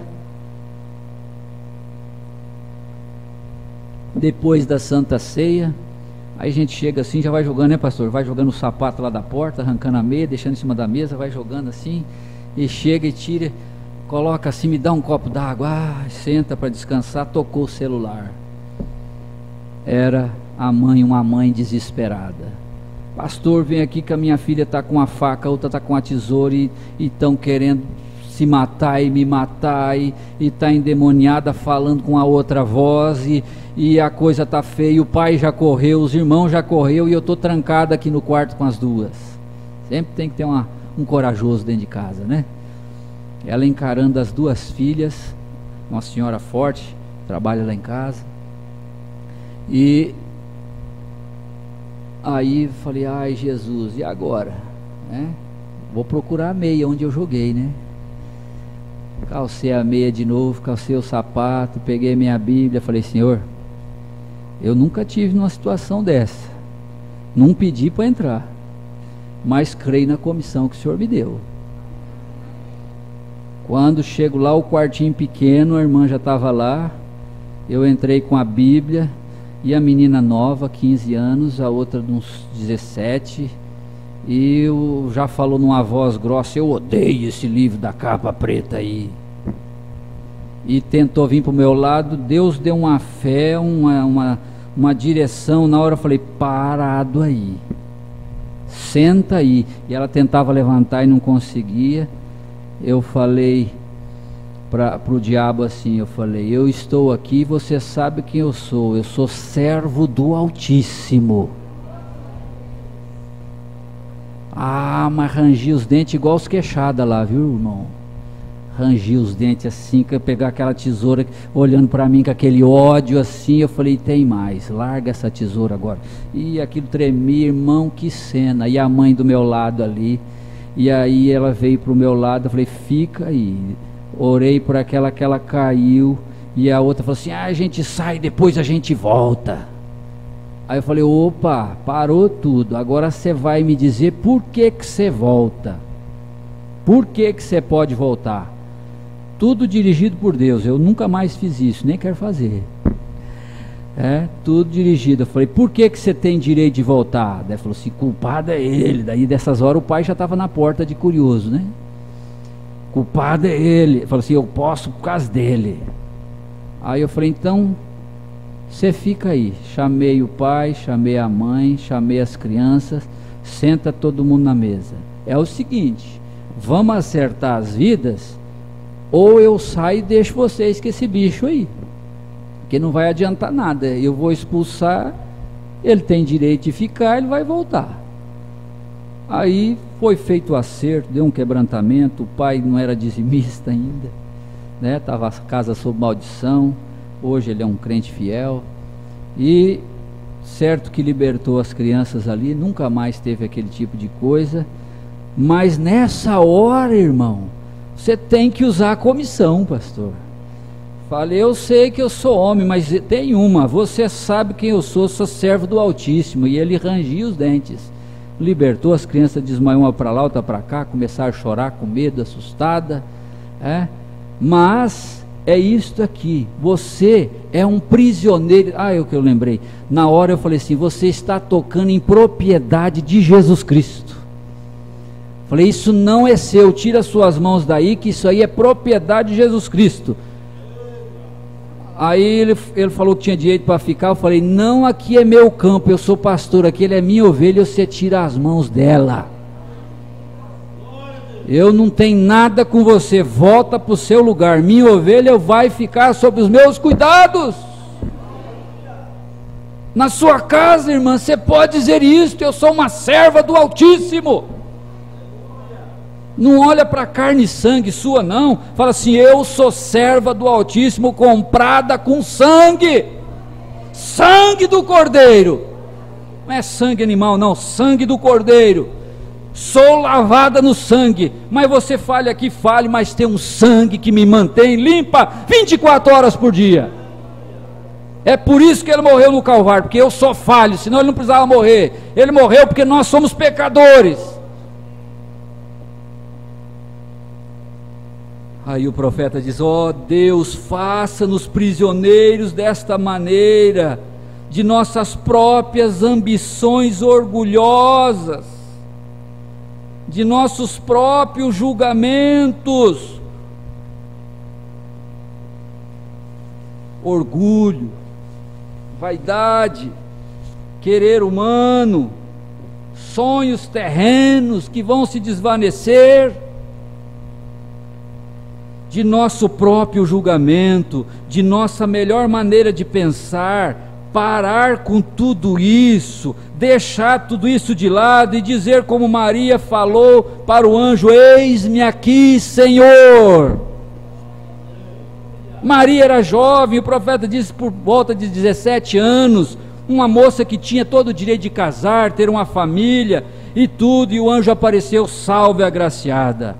depois da Santa Ceia, aí a gente chega assim, já vai jogando, né, pastor? Vai jogando o sapato lá da porta, arrancando a meia, deixando em cima da mesa, vai jogando assim, e chega e tira, coloca assim, me dá um copo d'água, senta para descansar, tocou o celular. Era a mãe, uma mãe desesperada. Pastor, vem aqui que a minha filha está com a faca, a outra está com a tesoura e estão querendo se matar e me matar, e está endemoniada, falando com a outra voz, e a coisa está feia, o pai já correu, os irmãos já correu, e eu estou trancada aqui no quarto com as duas. Sempre tem que ter um corajoso dentro de casa, né? Ela encarando as duas filhas, uma senhora forte, trabalha lá em casa, e aí falei, ai Jesus, e agora? Vou procurar a meia onde eu joguei, né? Calcei a meia de novo, calcei o sapato, peguei minha Bíblia, falei, Senhor, eu nunca tive numa situação dessa, não pedi para entrar, mas creio na comissão que o Senhor me deu. Quando chego lá, o quartinho pequeno, a irmã já estava lá, eu entrei com a Bíblia, e a menina nova, 15 anos, a outra de uns 17, e já falou numa voz grossa, eu odeio esse livro da capa preta aí, e tentou vir para o meu lado. Deus deu uma fé, uma direção. Na hora eu falei, parado aí, senta aí, e ela tentava levantar e não conseguia. Eu falei para o diabo assim, eu falei, eu estou aqui, você sabe quem eu sou servo do Altíssimo. Mas rangi os dentes igual os queixada lá, viu, irmão? Rangi os dentes assim, que eu pegar aquela tesoura, olhando para mim com aquele ódio assim, eu falei, tem mais, larga essa tesoura agora. E aquilo tremia, irmão, que cena. E a mãe do meu lado ali, e aí ela veio para o meu lado, eu falei, fica aí. Orei por aquela que ela caiu, e a outra falou assim, a gente sai, depois a gente volta. Aí eu falei, opa, parou tudo, agora você vai me dizer por que você volta, por que você pode voltar. Tudo dirigido por Deus, eu nunca mais fiz isso, nem quero fazer. Tudo dirigido. Eu falei, por que você tem direito de voltar? Daí falou assim, culpado é ele. Daí dessas horas o pai já estava na porta de curioso, né? Culpado é ele. Ele falou assim, eu posso por causa dele. Aí eu falei, então você fica aí. Chamei o pai, chamei a mãe, chamei as crianças, senta todo mundo na mesa. É o seguinte, vamos acertar as vidas, ou eu saio e deixo vocês com esse bicho aí, porque não vai adiantar nada. Eu vou expulsar, ele tem direito de ficar, ele vai voltar. Aí foi feito o acerto, deu um quebrantamento. O pai não era dizimista ainda, né? Estava a casa sob maldição. Hoje ele é um crente fiel, e certo que libertou as crianças ali, nunca mais teve aquele tipo de coisa. Mas nessa hora, irmão, você tem que usar a comissão, pastor. Falei, eu sei que eu sou homem, mas tem uma, você sabe quem eu sou servo do Altíssimo. E ele rangia os dentes, libertou as crianças, desmaiou uma para lá, outra para cá, começaram a chorar com medo, assustada, mas é isto aqui, você é um prisioneiro. É o que eu lembrei, na hora eu falei assim, você está tocando em propriedade de Jesus Cristo. Falei, isso não é seu, tira suas mãos daí, que isso aí é propriedade de Jesus Cristo. Aí ele falou que tinha direito para ficar. Eu falei, não, aqui é meu campo, eu sou pastor, aqui ele é minha ovelha, você tira as mãos dela. Eu não tenho nada com você, volta para o seu lugar, minha ovelha vai ficar sob os meus cuidados. Na sua casa, irmã, você pode dizer isto, eu sou uma serva do Altíssimo. Não olha para carne e sangue sua não, fala assim, eu sou serva do Altíssimo, comprada com sangue, sangue do Cordeiro, não é sangue animal não, sangue do Cordeiro, sou lavada no sangue, mas você fale aqui, fale, mas tem um sangue que me mantém limpa 24 horas por dia, é por isso que ele morreu no Calvário, porque eu sou falho, senão ele não precisava morrer, ele morreu porque nós somos pecadores. Aí o profeta diz, ó Deus, faça-nos prisioneiros desta maneira, de nossas próprias ambições orgulhosas, de nossos próprios julgamentos, orgulho, vaidade, querer humano, sonhos terrenos que vão se desvanecer, de nosso próprio julgamento, de nossa melhor maneira de pensar, parar com tudo isso, deixar tudo isso de lado e dizer como Maria falou para o anjo, eis-me aqui, Senhor. Maria era jovem, o profeta disse por volta de 17 anos, uma moça que tinha todo o direito de casar, ter uma família e tudo, e o anjo apareceu, salve agraciada.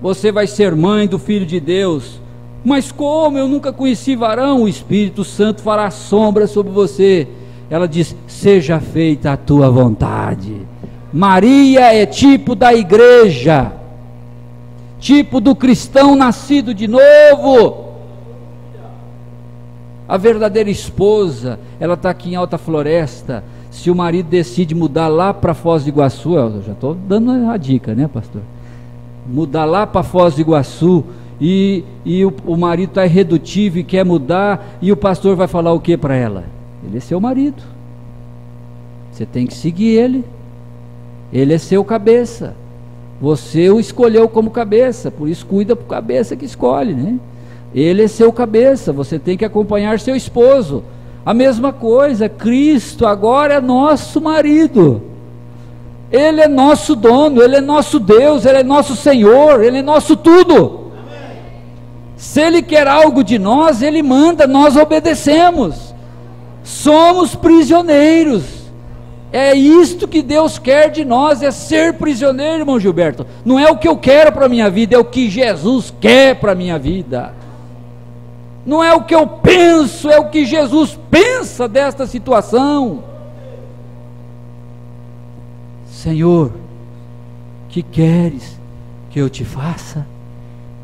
Você vai ser mãe do Filho de Deus. Mas como? Eu nunca conheci varão. O Espírito Santo fará sombra sobre você. Ela diz, seja feita a tua vontade. Maria é tipo da igreja, tipo do cristão nascido de novo. A verdadeira esposa, ela está aqui em Alta Floresta. Se o marido decide mudar lá para Foz do Iguaçu, eu já estou dando a dica, né, pastor? Mudar lá para Foz do Iguaçu e o marido está irredutível e quer mudar, e o pastor vai falar o que para ela? Ele é seu marido, você tem que seguir ele é seu cabeça, você o escolheu como cabeça, por isso cuida para o cabeça que escolhe, né? Ele é seu cabeça, você tem que acompanhar seu esposo. A mesma coisa, Cristo agora é nosso marido, Ele é nosso dono, Ele é nosso Deus, Ele é nosso Senhor, Ele é nosso tudo. Amém. Se Ele quer algo de nós, Ele manda, nós obedecemos. Somos prisioneiros. É isto que Deus quer de nós, é ser prisioneiro, irmão Gilberto. Não é o que eu quero para a minha vida, é o que Jesus quer para a minha vida. Não é o que eu penso, é o que Jesus pensa desta situação. Senhor, que queres que eu te faça?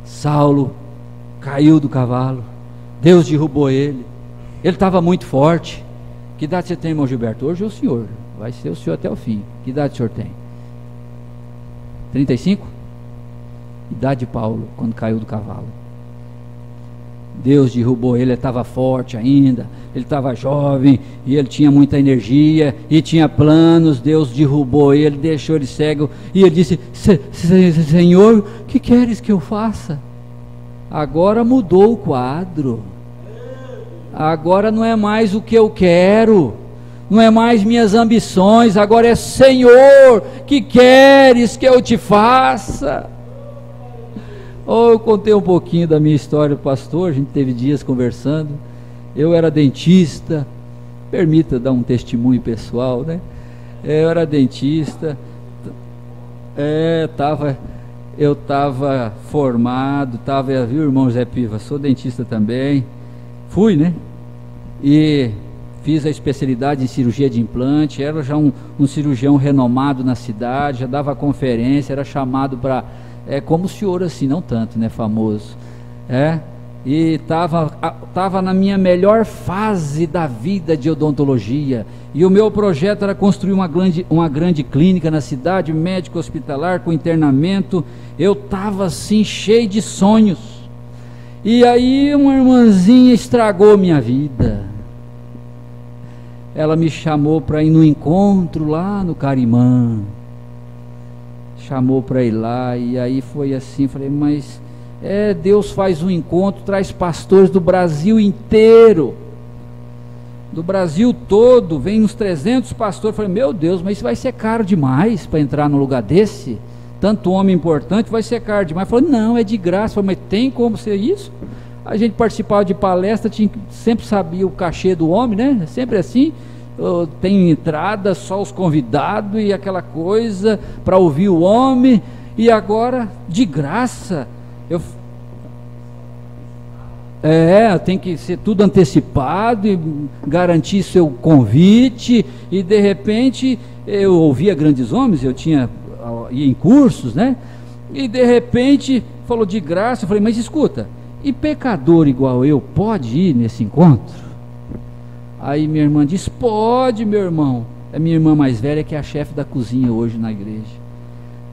Saulo caiu do cavalo, Deus derrubou ele estava muito forte. Que idade você tem, irmão Gilberto? Hoje é o senhor, vai ser o senhor até o fim. Que idade o senhor tem? 35? Idade de Paulo, quando caiu do cavalo. Deus derrubou ele estava forte ainda, ele estava jovem, e ele tinha muita energia, e tinha planos. Deus derrubou ele, deixou ele cego, e ele disse, Senhor, o que queres que eu faça? Agora mudou o quadro, agora não é mais o que eu quero, não é mais minhas ambições, agora é Senhor, que queres que eu te faça? Eu contei um pouquinho da minha história, pastor, a gente teve dias conversando. Eu era dentista, permita dar um testemunho pessoal, né? Eu era dentista, eu estava formado, viu, irmão Zé Piva, sou dentista também, fui, né? E fiz a especialidade em cirurgia de implante, era já um cirurgião renomado na cidade, já dava conferência, era chamado para... como o senhor assim, não tanto, né, famoso, e estava na minha melhor fase da vida de odontologia, e o meu projeto era construir uma grande clínica na cidade, médico hospitalar com internamento. Eu estava assim cheio de sonhos, e aí uma irmãzinha estragou minha vida. Ela me chamou para ir no encontro lá no Carimã, chamou para ir lá, e aí foi assim, falei, mas Deus faz um encontro, traz pastores do Brasil inteiro, do Brasil todo, vem uns 300 pastores. Falei, meu Deus, mas isso vai ser caro demais para entrar num lugar desse, tanto homem importante, vai ser caro demais. Falei, não, é de graça. Falei, mas tem como ser isso? A gente participava de palestra, sempre sabia o cachê do homem, né? Sempre assim, tem entrada, só os convidados e aquela coisa para ouvir o homem, e agora de graça. Tem que ser tudo antecipado e garantir seu convite. E de repente eu ouvia grandes homens, ia em cursos, né? E de repente falou de graça. Eu falei, mas escuta, e pecador igual eu pode ir nesse encontro? Aí minha irmã disse, pode, meu irmão. É minha irmã mais velha, que é a chefe da cozinha hoje na igreja.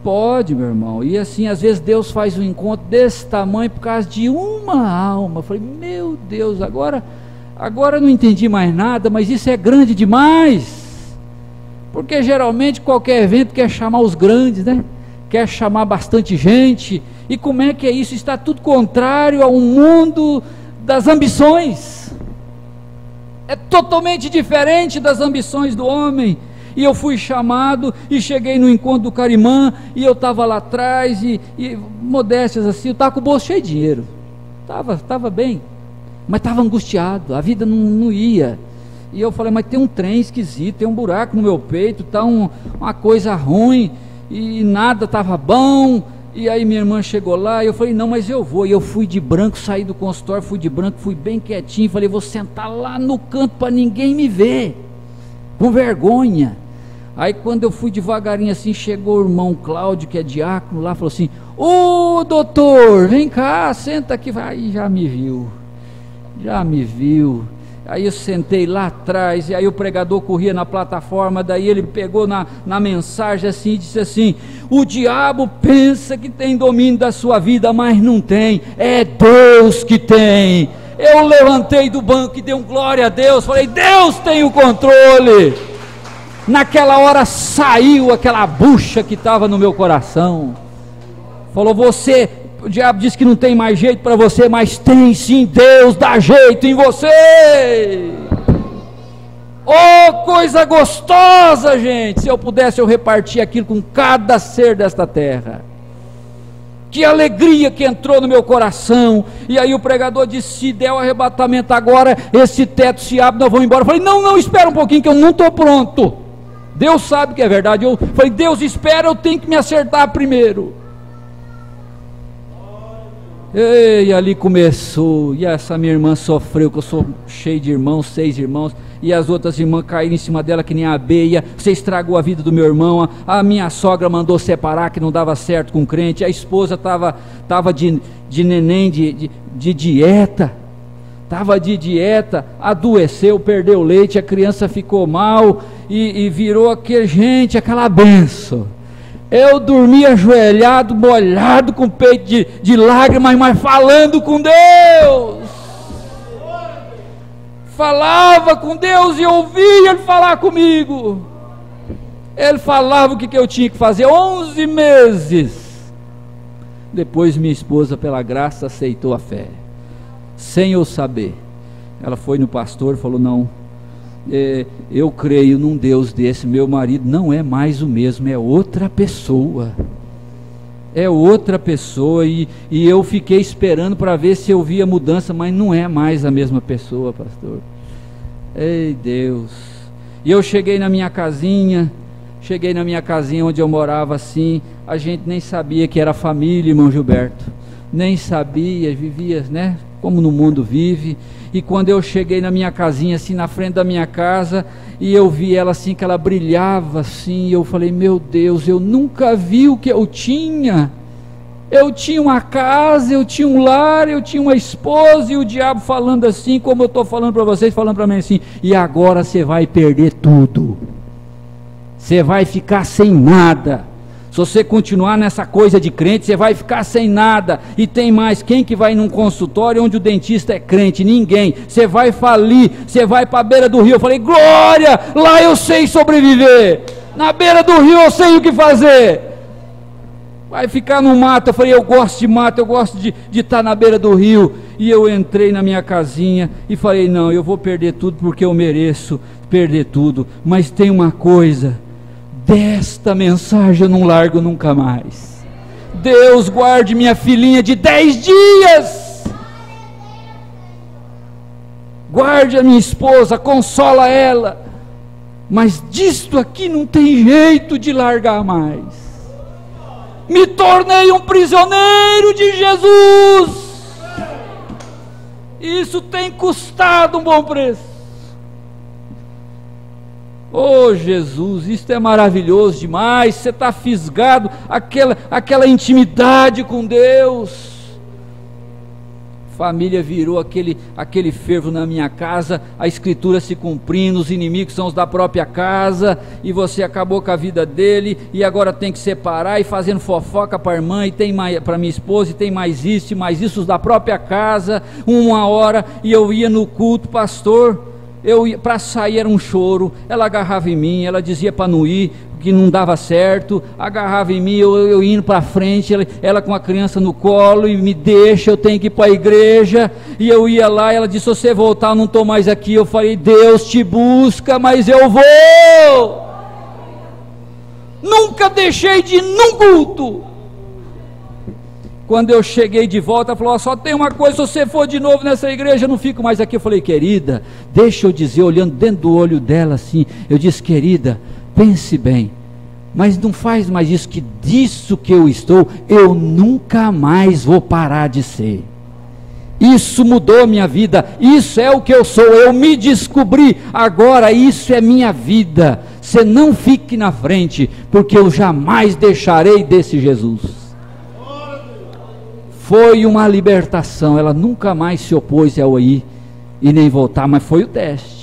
Pode, meu irmão. E assim, às vezes Deus faz um encontro desse tamanho por causa de uma alma. Eu falei, meu Deus, agora eu não entendi mais nada, mas isso é grande demais. Porque geralmente qualquer evento quer chamar os grandes, né? Quer chamar bastante gente. E como é que é isso? Está tudo contrário ao mundo das ambições. É totalmente diferente das ambições do homem. E eu fui chamado e cheguei no encontro do Carimã, e eu estava lá atrás, e modéstias assim, eu estava com o bolso cheio de dinheiro, estava bem, mas estava angustiado, a vida não ia. E eu falei, mas tem um trem esquisito, tem um buraco no meu peito, está uma coisa ruim, e nada estava bom. E aí minha irmã chegou lá, e eu falei, não, mas eu vou. E eu fui de branco, saí do consultório, fui de branco, fui bem quietinho, falei, vou sentar lá no canto para ninguém me ver, com vergonha. Aí quando eu fui devagarinho assim, chegou o irmão Cláudio, que é diácono lá, falou assim, ô doutor, vem cá, senta aqui. Aí já me viu. Aí eu sentei lá atrás, e aí o pregador corria na plataforma, daí ele pegou na mensagem assim, e disse assim, o diabo pensa que tem domínio da sua vida, mas não tem, é Deus que tem. Eu levantei do banco e dei um glória a Deus, falei, Deus tem o controle. Naquela hora saiu aquela bucha que estava no meu coração. Falou, o diabo disse que não tem mais jeito para você, mas tem sim, Deus dá jeito em você. Oh, coisa gostosa, gente. Se eu pudesse, eu repartia aquilo com cada ser desta terra. Que alegria que entrou no meu coração. E aí o pregador disse, se der o arrebatamento agora, esse teto se abre, nós vamos embora. Eu falei, não, espera um pouquinho que eu não estou pronto. Deus sabe que é verdade. Eu falei, Deus, espera, eu tenho que me acertar primeiro. E ali começou. E essa minha irmã sofreu, que eu sou cheio de irmãos, 6 irmãos, e as outras irmãs caíram em cima dela que nem a abelha. Você estragou a vida do meu irmão. A minha sogra mandou separar, que não dava certo com crente. A esposa estava de neném, de dieta. Estava de dieta, adoeceu, perdeu leite, a criança ficou mal, e virou aquela benção. Eu dormia ajoelhado, molhado, com peito de lágrimas, mas falando com Deus. Falava com Deus e ouvia Ele falar comigo. Ele falava o que eu tinha que fazer. 11 meses depois, minha esposa, pela graça, aceitou a fé, sem eu saber. Ela foi no pastor e falou, não, eu creio num Deus desse, meu marido não é mais o mesmo, é outra pessoa, e eu fiquei esperando para ver se eu via mudança, mas não é mais a mesma pessoa, pastor. Ei Deus. E eu cheguei na minha casinha onde eu morava assim, a gente nem sabia que era família, irmão Gilberto, nem sabia, vivia, né, como no mundo vive. E quando eu cheguei na minha casinha, assim, na frente da minha casa, e eu vi ela assim, que ela brilhava assim, e eu falei, meu Deus, eu nunca vi o que eu tinha. Eu tinha uma casa, eu tinha um lar, eu tinha uma esposa, e o diabo falando assim, como eu estou falando para vocês, falando para mim assim, e agora você vai perder tudo, você vai ficar sem nada, se você continuar nessa coisa de crente, você vai ficar sem nada. E tem mais, quem que vai num consultório onde o dentista é crente? Ninguém. Você vai falir, você vai para a beira do rio. Eu falei, glória, lá eu sei sobreviver, na beira do rio eu sei o que fazer. Vai ficar no mato. Eu falei, eu gosto de mato, eu gosto de estar na beira do rio. E eu entrei na minha casinha e falei, não, eu vou perder tudo porque eu mereço perder tudo, mas tem uma coisa, desta mensagem eu não largo nunca mais. Deus guarde minha filhinha de 10 dias, guarde a minha esposa, consola ela, mas disto aqui não tem jeito de largar mais. Me tornei um prisioneiro de Jesus. Isso tem custado um bom preço. Oh Jesus, isso é maravilhoso demais. Você está fisgado, aquela intimidade com Deus. Família virou aquele fervo na minha casa, a escritura se cumprindo, os inimigos são os da própria casa, e você acabou com a vida dele, e agora tem que separar, e fazendo fofoca para a irmã, e tem mais para minha esposa, e tem mais isso, os da própria casa. Uma hora, e eu ia no culto, pastor, para sair era um choro, ela agarrava em mim, ela dizia para não ir, que não dava certo, agarrava em mim, eu indo para frente, ela com a criança no colo, e me deixa, eu tenho que ir para a igreja, e eu ia lá, ela disse, se você voltar eu não estou mais aqui. Eu falei, Deus te busca, mas eu vou. Nunca deixei de ir num culto. Quando eu cheguei de volta, ela falou, só tem uma coisa, se você for de novo nessa igreja, eu não fico mais aqui. Eu falei, querida, deixa eu dizer, olhando dentro do olho dela assim, eu disse, querida, pense bem, mas não faz mais isso, que disso que eu estou, eu nunca mais vou parar de ser. Isso mudou a minha vida, isso é o que eu sou, eu me descobri, agora isso é minha vida. Você não fique na frente, porque eu jamais deixarei desse Jesus. Foi uma libertação, ela nunca mais se opôs ao ir e nem voltar, mas foi o teste.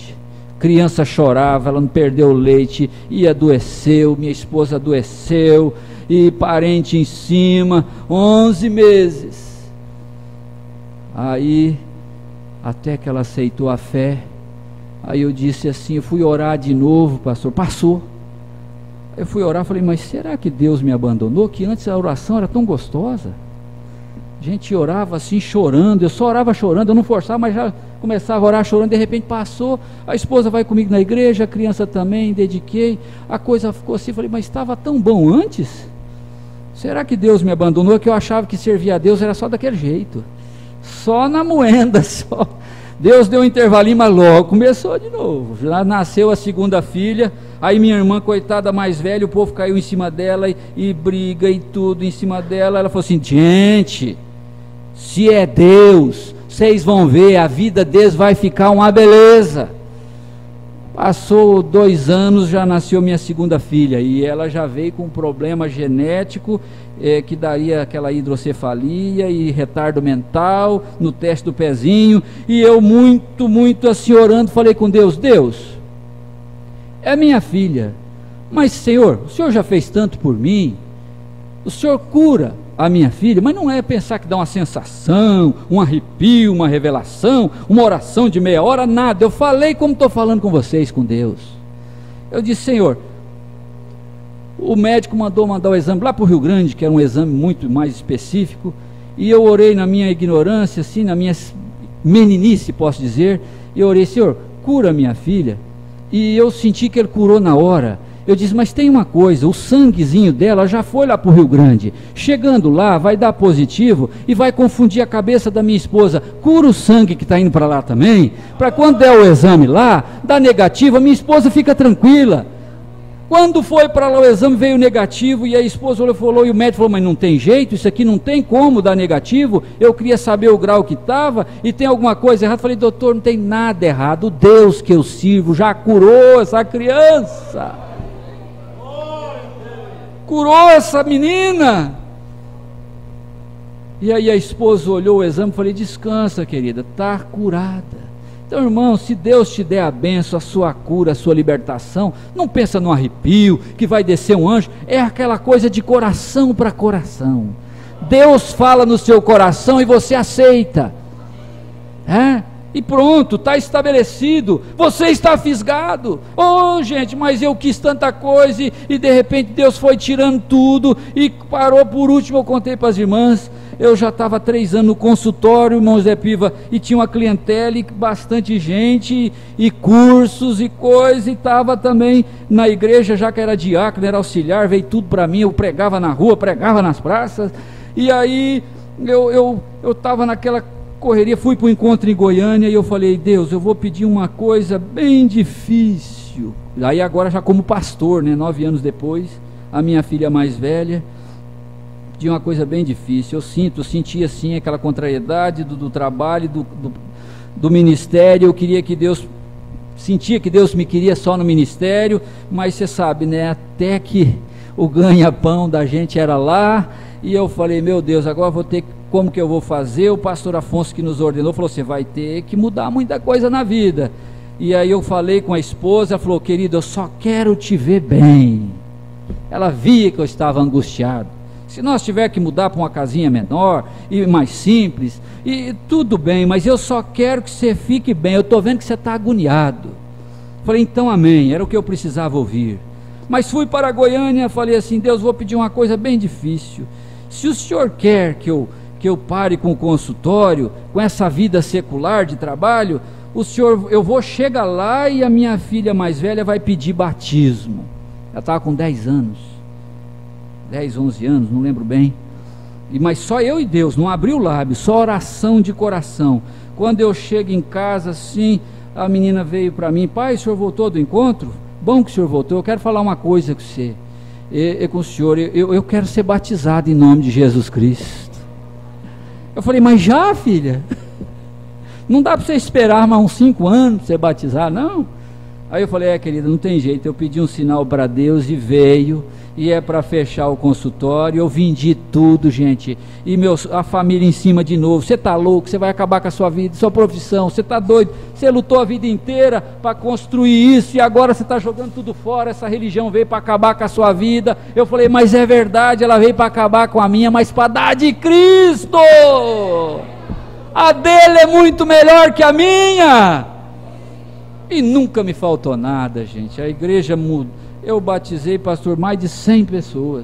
Criança chorava, ela não perdeu o leite, e adoeceu, minha esposa adoeceu, e parente em cima, 11 meses. Aí, até que ela aceitou a fé, aí eu disse assim, eu fui orar de novo, pastor, passou. Eu fui orar, falei, mas será que Deus me abandonou? Que antes a oração era tão gostosa. A gente orava assim, chorando, eu só orava chorando, eu não forçava, mas já começava a orar chorando, de repente passou, a esposa vai comigo na igreja, a criança também, dediquei, a coisa ficou assim, falei, mas estava tão bom antes? Será que Deus me abandonou? Que eu achava que servir a Deus era só daquele jeito, só na moenda, só. Deus deu um intervalinho, mas logo começou de novo. Já nasceu a segunda filha, aí minha irmã, coitada, mais velha, o povo caiu em cima dela, e briga e tudo em cima dela. Ela falou assim, gente, se é Deus, vocês vão ver, a vida deles vai ficar uma beleza. Passou 2 anos, já nasceu minha segunda filha, e ela já veio com um problema genético, que daria aquela hidrocefalia e retardo mental, no teste do pezinho, e eu muito assim orando, falei com Deus, Deus, é minha filha, mas Senhor, o Senhor já fez tanto por mim, o Senhor cura a minha filha, mas não é pensar que dá uma sensação, um arrepio, uma revelação, uma oração de meia hora, nada. Eu falei como estou falando com vocês, com Deus. Eu disse, Senhor, o médico mandou mandar o exame lá para o Rio Grande, que era um exame muito mais específico, e eu orei na minha ignorância, assim, na minha meninice, posso dizer, e eu orei, Senhor, cura a minha filha, e eu senti que Ele curou na hora. Eu disse, mas tem uma coisa, o sanguezinho dela já foi lá para o Rio Grande, chegando lá vai dar positivo e vai confundir a cabeça da minha esposa, cura o sangue que está indo para lá também, para quando der o exame lá, dá negativo, a minha esposa fica tranquila. Quando foi para lá o exame, veio negativo, e a esposa falou, e o médico falou, mas não tem jeito, isso aqui não tem como dar negativo, eu queria saber o grau que estava, e tem alguma coisa errada. Falei, doutor, não tem nada errado, o Deus que eu sirvo já curou essa criança, curou essa menina. E aí a esposa olhou o exame e falei, descansa, querida, está curada. Então, irmão, se Deus te der a bênção, a sua cura, a sua libertação, não pensa no arrepio, que vai descer um anjo, é aquela coisa de coração para coração. Deus fala no seu coração e você aceita, e pronto, está estabelecido, você está fisgado. Oh gente, mas eu quis tanta coisa e de repente Deus foi tirando tudo e parou. Por último, eu contei para as irmãs, eu já estava 3 anos no consultório, irmão Zé Piva, e tinha uma clientela e bastante gente, e cursos e coisa, e estava também na igreja, já que era diácono, era auxiliar, veio tudo para mim, eu pregava na rua, pregava nas praças, e aí eu estava naquela correria, fui para o encontro em Goiânia, e eu falei, Deus, eu vou pedir uma coisa bem difícil, aí agora já como pastor, 9 anos depois, a minha filha mais velha, de uma coisa bem difícil, eu senti assim aquela contrariedade do trabalho, do ministério, eu queria que Deus, sentia que Deus me queria só no ministério, mas você sabe, até que o ganha-pão da gente era lá, e eu falei, meu Deus, agora vou ter, como que eu vou fazer? O pastor Afonso que nos ordenou, falou, você vai ter que mudar muita coisa na vida, e aí eu falei com a esposa, ela falou, querido, eu só quero te ver bem. Ela via que eu estava angustiado. Se nós tiver que mudar para uma casinha menor e mais simples, e tudo bem, mas eu só quero que você fique bem, eu estou vendo que você está agoniado. Falei, então amém, era o que eu precisava ouvir. Mas fui para Goiânia, falei assim, Deus, vou pedir uma coisa bem difícil, se o senhor quer que eu pare com o consultório, com essa vida secular de trabalho, eu vou chegar lá e a minha filha mais velha vai pedir batismo. Ela estava com 10 anos, 10, 11 anos, não lembro bem, mas só eu e Deus, não abri o lábio, só oração de coração. Quando eu chego em casa assim, a menina veio para mim, pai, o senhor voltou do encontro? Bom que o senhor voltou, eu quero falar uma coisa com você, com o senhor, eu quero ser batizado em nome de Jesus Cristo. Eu falei, mas já, filha? Não dá para você esperar mais uns 5 anos para ser batizado, não? Aí eu falei, querida, não tem jeito, eu pedi um sinal para Deus e veio, e é para fechar o consultório, eu vendi tudo, gente, e a família em cima de novo, você está louco, você vai acabar com a sua vida, sua profissão, você está doido, você lutou a vida inteira para construir isso, e agora você está jogando tudo fora, essa religião veio para acabar com a sua vida. Eu falei, mas é verdade, ela veio para acabar com a minha, mas para dar de Cristo, a dele é muito melhor que a minha. E nunca me faltou nada, gente, a igreja mudou, eu batizei, pastor, mais de 100 pessoas,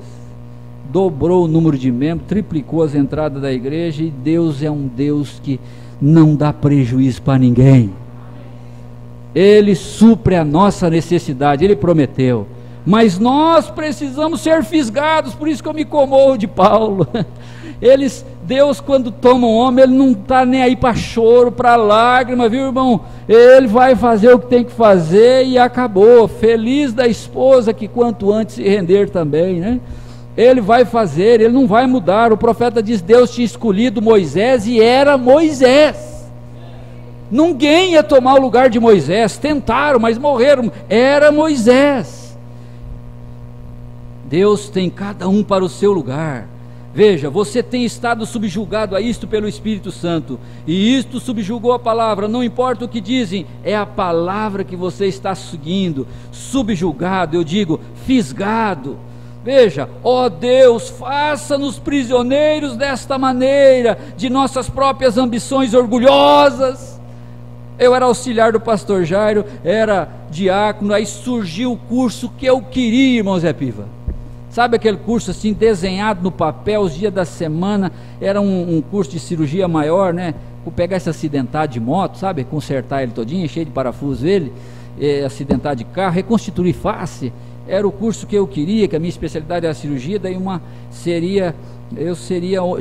dobrou o número de membros, triplicou as entradas da igreja, e Deus é um Deus que não dá prejuízo para ninguém, Ele supre a nossa necessidade, Ele prometeu, mas nós precisamos ser fisgados, por isso que eu me comovo de Paulo. Deus, quando toma um homem, Ele não está nem aí para choro, para lágrima, viu, irmão? Ele vai fazer o que tem que fazer e acabou. Feliz da esposa que quanto antes se render também, Ele vai fazer, Ele não vai mudar. O profeta diz, Deus tinha escolhido Moisés e era Moisés. Ninguém ia tomar o lugar de Moisés, tentaram, mas morreram, era Moisés. Deus tem cada um para o seu lugar. Veja, você tem estado subjugado a isto pelo Espírito Santo, e isto subjugou a palavra, não importa o que dizem, é a palavra que você está seguindo, subjugado, eu digo, fisgado. Veja, ó Deus, faça-nos prisioneiros desta maneira, de nossas próprias ambições orgulhosas. Eu era auxiliar do pastor Jairo, era diácono, aí surgiu o curso que eu queria, irmão Zé Piva. Sabe aquele curso assim, desenhado no papel, os dias da semana, era um curso de cirurgia maior, Vou pegar esse acidentado de moto, sabe, consertar ele todinho, cheio de parafusos ele, acidentado de carro, reconstituir face, era o curso que eu queria, que a minha especialidade era a cirurgia, daí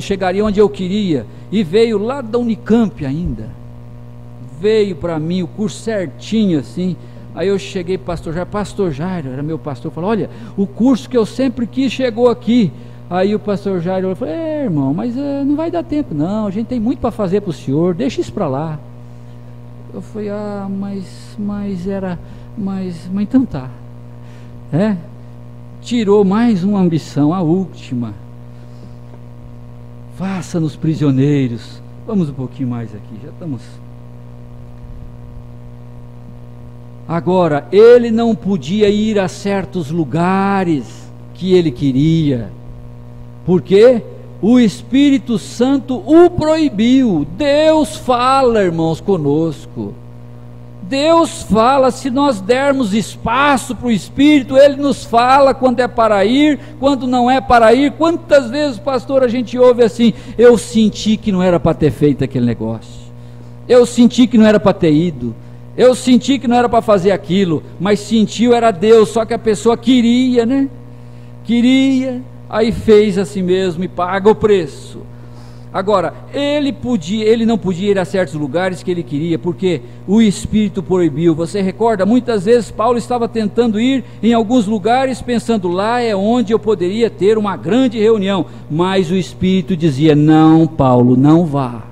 chegaria onde eu queria, e veio lá da Unicamp ainda, veio para mim o curso certinho assim. Aí eu cheguei para o pastor Jairo, era meu pastor, falou, olha, o curso que eu sempre quis chegou aqui. Aí o pastor Jairo falou, irmão, mas não vai dar tempo não, a gente tem muito para fazer para o senhor, deixa isso para lá. Eu falei, mas então tá, tirou mais uma ambição, a última. Faça-nos prisioneiros. Vamos um pouquinho mais aqui, já estamos. Agora, ele não podia ir a certos lugares que ele queria. Por quê? O Espírito Santo o proibiu. Deus fala, irmãos, conosco. Deus fala, se nós dermos espaço para o Espírito, Ele nos fala quando é para ir, quando não é para ir. Quantas vezes, pastor, a gente ouve assim: eu senti que não era para ter feito aquele negócio, eu senti que não era para ter ido, eu senti que não era para fazer aquilo, mas sentiu, era Deus, só que a pessoa queria, né? Queria, aí fez assim mesmo e paga o preço. Agora, ele não podia ir a certos lugares que ele queria, porque o Espírito proibiu. Você recorda? Muitas vezes Paulo estava tentando ir em alguns lugares, pensando, lá é onde eu poderia ter uma grande reunião, mas o Espírito dizia, não, Paulo, não vá.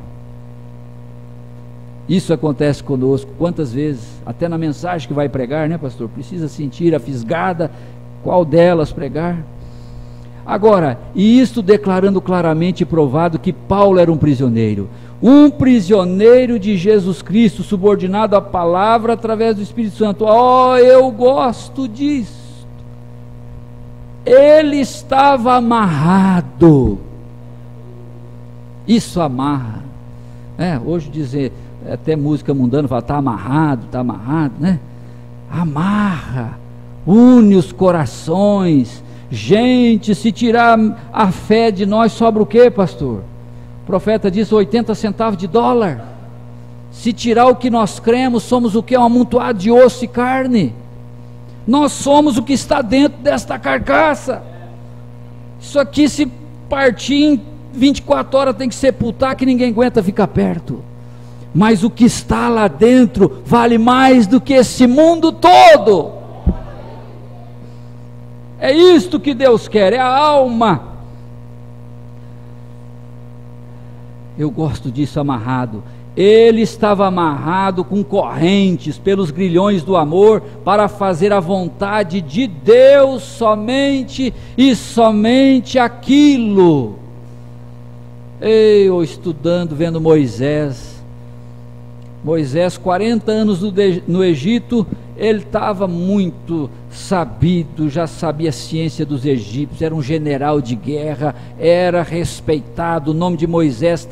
Isso acontece conosco, quantas vezes, até na mensagem que vai pregar, né, pastor? Precisa sentir a fisgada, qual delas pregar? Agora, e isto declarando claramente e provado que Paulo era um prisioneiro de Jesus Cristo, subordinado à palavra através do Espírito Santo. Oh, eu gosto disso. Ele estava amarrado. Isso amarra. Hoje dizer, até música mundana fala, está amarrado, né? Amarra, une os corações. Gente, se tirar a fé de nós, sobra o que, pastor? O profeta disse 80 centavos de dólar. Se tirar o que nós cremos, somos o que? Um amontoado de osso e carne. Nós somos o que está dentro desta carcaça. Isso aqui, se partir em 24 horas, tem que sepultar, que ninguém aguenta ficar perto. Mas o que está lá dentro vale mais do que esse mundo todo. É isto que Deus quer, é a alma. Eu gosto disso, amarrado. Ele estava amarrado com correntes pelos grilhões do amor para fazer a vontade de Deus somente e somente aquilo. Eu estudando, vendo Moisés, 40 anos no Egito, ele estava muito sabido, já sabia a ciência dos egípcios, era um general de guerra, era respeitado, o nome de Moisés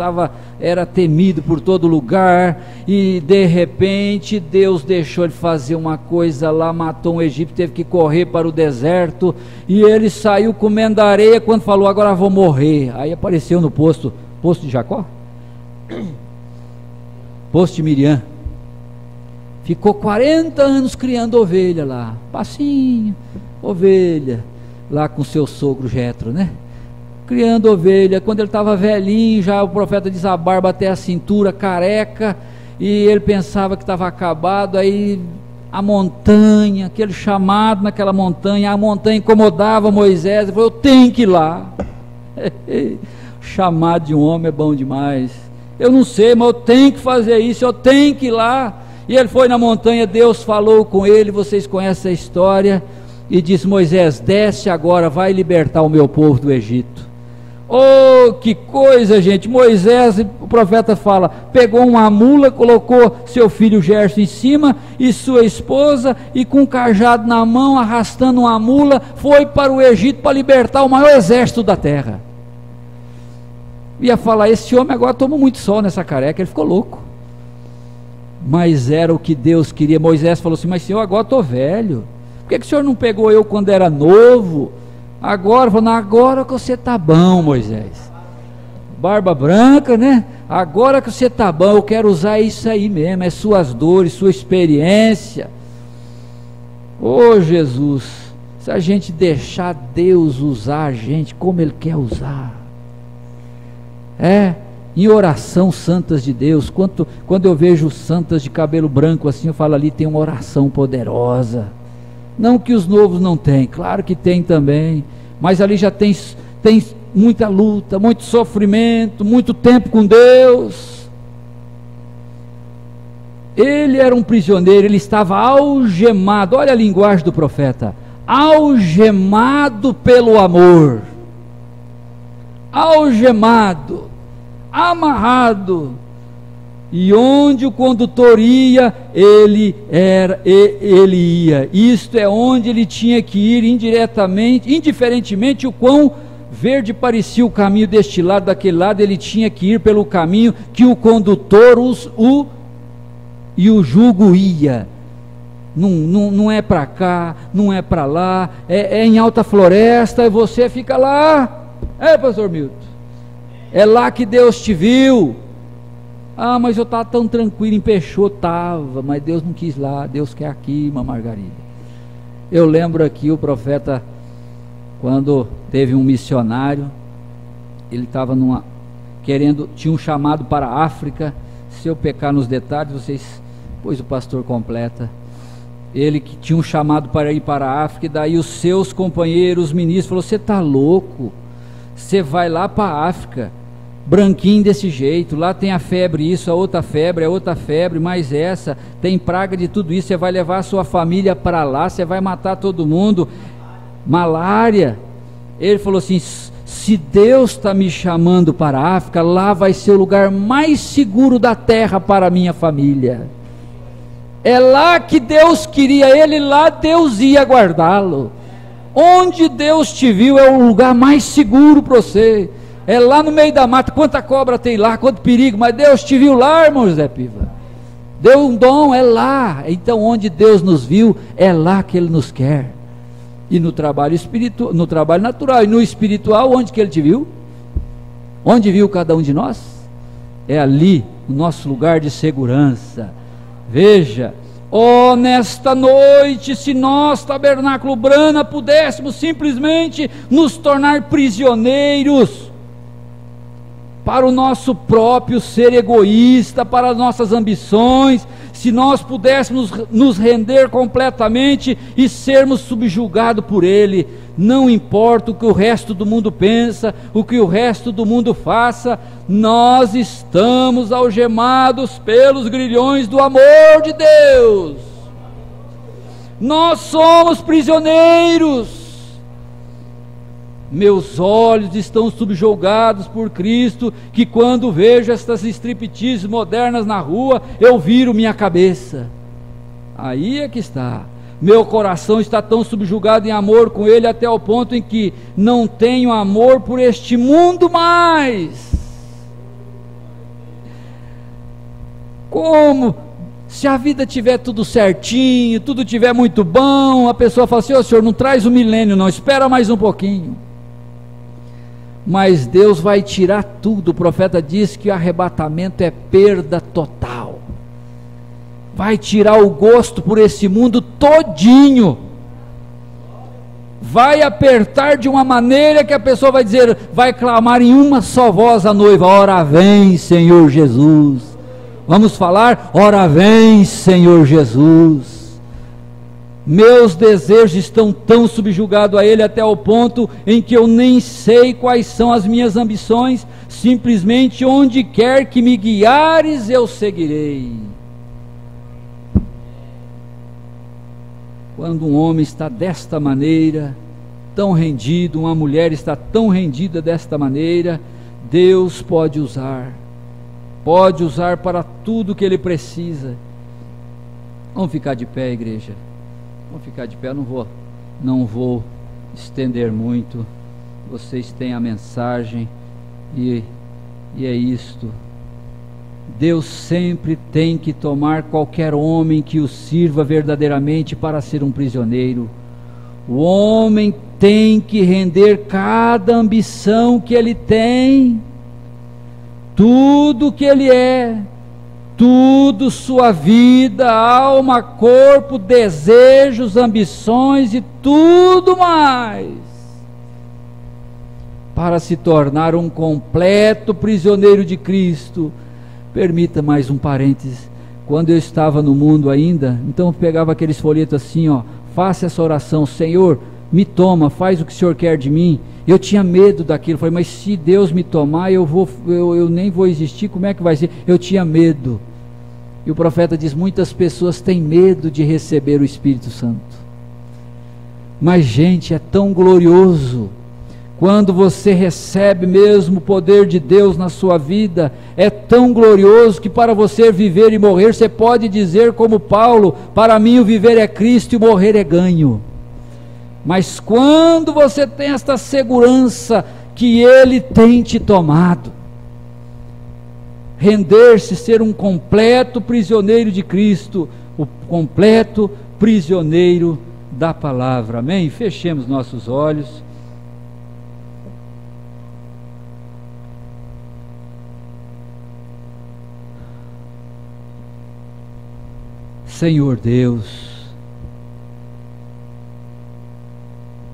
era temido por todo lugar, e de repente Deus deixou ele fazer uma coisa lá, matou um egípcio, teve que correr para o deserto, e ele saiu comendo areia, quando falou, agora vou morrer, aí apareceu no poço de Jacó? Poço de Miriam. Ficou 40 anos criando ovelha lá, passinho, ovelha, lá com seu sogro Jetro, né? Criando ovelha. Quando ele estava velhinho, já o profeta diz, a barba até a cintura, careca, e ele pensava que estava acabado. Aí a montanha, aquele chamado naquela montanha, a montanha incomodava Moisés, ele falou, eu tenho que ir lá. Chamado de um homem é bom demais. Eu não sei, mas eu tenho que fazer isso, eu tenho que ir lá. E ele foi na montanha, Deus falou com ele, vocês conhecem a história, e disse, Moisés, desce agora, vai libertar o meu povo do Egito. Oh, que coisa, gente! Moisés, o profeta fala, pegou uma mula, colocou seu filho Gerson em cima, e sua esposa, e com um cajado na mão, arrastando uma mula, foi para o Egito para libertar o maior exército da terra. Ia falar, esse homem agora toma muito sol nessa careca, ele ficou louco. Mas era o que Deus queria. Moisés falou assim, mas Senhor, agora estou velho, por que o Senhor não pegou eu quando era novo? Agora, falou, agora que você está bom, Moisés, barba branca, né? Agora que você está bom, eu quero usar isso aí mesmo, é suas dores, sua experiência. Oh Jesus, se a gente deixar Deus usar a gente como Ele quer usar, em oração, santas de Deus, quando eu vejo santas de cabelo branco assim, eu falo, ali tem uma oração poderosa. Não que os novos não tem, claro que tem também, mas ali já tem muita luta, muito sofrimento, muito tempo com Deus. Ele era um prisioneiro, ele estava algemado, olha a linguagem do profeta, algemado pelo amor. algemado, amarrado, e onde o condutor ia, ele ia. Isto é onde ele tinha que ir indiferentemente o quão verde parecia o caminho deste lado, daquele lado, ele tinha que ir pelo caminho que o condutor e o jugo ia. Não é para cá, não é para lá, é em alta floresta, e você fica lá. Pastor Milton, é lá que Deus te viu. Mas eu estava tão tranquilo em Peixoto. Estava, mas Deus não quis lá, Deus quer aqui, irmã Margarida. Eu lembro aqui o profeta, quando teve um missionário, ele estava tinha um chamado para a África. Se eu pecar nos detalhes, depois o pastor completa. Ele que tinha um chamado para ir para a África, e daí os seus companheiros, os ministros, falaram: você está louco? Você vai lá para a África, branquinho desse jeito, lá tem a febre isso, a outra febre, mais essa, tem praga de tudo isso, você vai levar a sua família para lá, você vai matar todo mundo, malária. Ele falou assim: se Deus está me chamando para a África, lá vai ser o lugar mais seguro da terra para a minha família. É lá que Deus queria ele, lá Deus ia guardá-lo. Onde Deus te viu é o lugar mais seguro para você. É lá no meio da mata. Quanta cobra tem lá, quanto perigo, mas Deus te viu lá, irmão José Piva. Deu um dom, é lá. Então onde Deus nos viu, é lá que Ele nos quer. E no trabalho espiritual, no trabalho natural e no espiritual, onde que Ele te viu? Onde viu cada um de nós? É ali, o nosso lugar de segurança. Veja, nesta noite, se nós, Tabernáculo Brana, pudéssemos simplesmente nos tornar prisioneiros para o nosso próprio ser egoísta, para as nossas ambições, se nós pudéssemos nos render completamente e sermos subjugados por Ele, não importa o que o resto do mundo pensa, o que o resto do mundo faça, nós estamos algemados pelos grilhões do amor de Deus. Nós somos prisioneiros. Meus olhos estão subjugados por Cristo, que quando vejo estas striptease modernas na rua, eu viro minha cabeça. Aí é que está. Meu coração está tão subjugado em amor com Ele, até o ponto em que não tenho amor por este mundo mais. Como? Se a vida tiver tudo certinho, tudo tiver muito bom, a pessoa fala assim: Senhor, não traz o milênio não, espera mais um pouquinho. Mas Deus vai tirar tudo. O profeta diz que o arrebatamento é perda total. Vai tirar o gosto por esse mundo todinho. Vai apertar de uma maneira que a pessoa vai dizer, vai clamar em uma só voz a noiva: ora vem, Senhor Jesus. Vamos falar: ora vem, Senhor Jesus. Meus desejos estão tão subjugados a Ele até o ponto em que eu nem sei quais são as minhas ambições. Simplesmente onde quer que me guiares eu seguirei. Quando um homem está desta maneira, tão rendido, uma mulher está tão rendida desta maneira, Deus pode usar para tudo que Ele precisa. Vamos ficar de pé, igreja. Vamos ficar de pé, eu não vou estender muito. Vocês têm a mensagem e é isto. Deus sempre tem que tomar qualquer homem que o sirva verdadeiramente para ser um prisioneiro. O homem tem que render cada ambição que ele tem, tudo que ele é, tudo, sua vida, alma, corpo, desejos, ambições e tudo mais, para se tornar um completo prisioneiro de Cristo. Permita mais um parêntese. Quando eu estava no mundo ainda, então eu pegava aqueles folhetos assim, faça essa oração: Senhor, me toma, faz o que o Senhor quer de mim. Eu tinha medo daquilo, falei, mas se Deus me tomar, eu nem vou existir, como é que vai ser? Eu tinha medo. E o profeta diz: muitas pessoas têm medo de receber o Espírito Santo. Mas gente, é tão glorioso Quando você recebe mesmo o poder de Deus na sua vida, é tão glorioso que para você viver e morrer, você pode dizer como Paulo: para mim o viver é Cristo e o morrer é ganho. Mas quando você tem esta segurança que Ele tem te tomado, render-se, ser um completo prisioneiro de Cristo, o completo prisioneiro da palavra. Amém? Fechemos nossos olhos. Senhor Deus,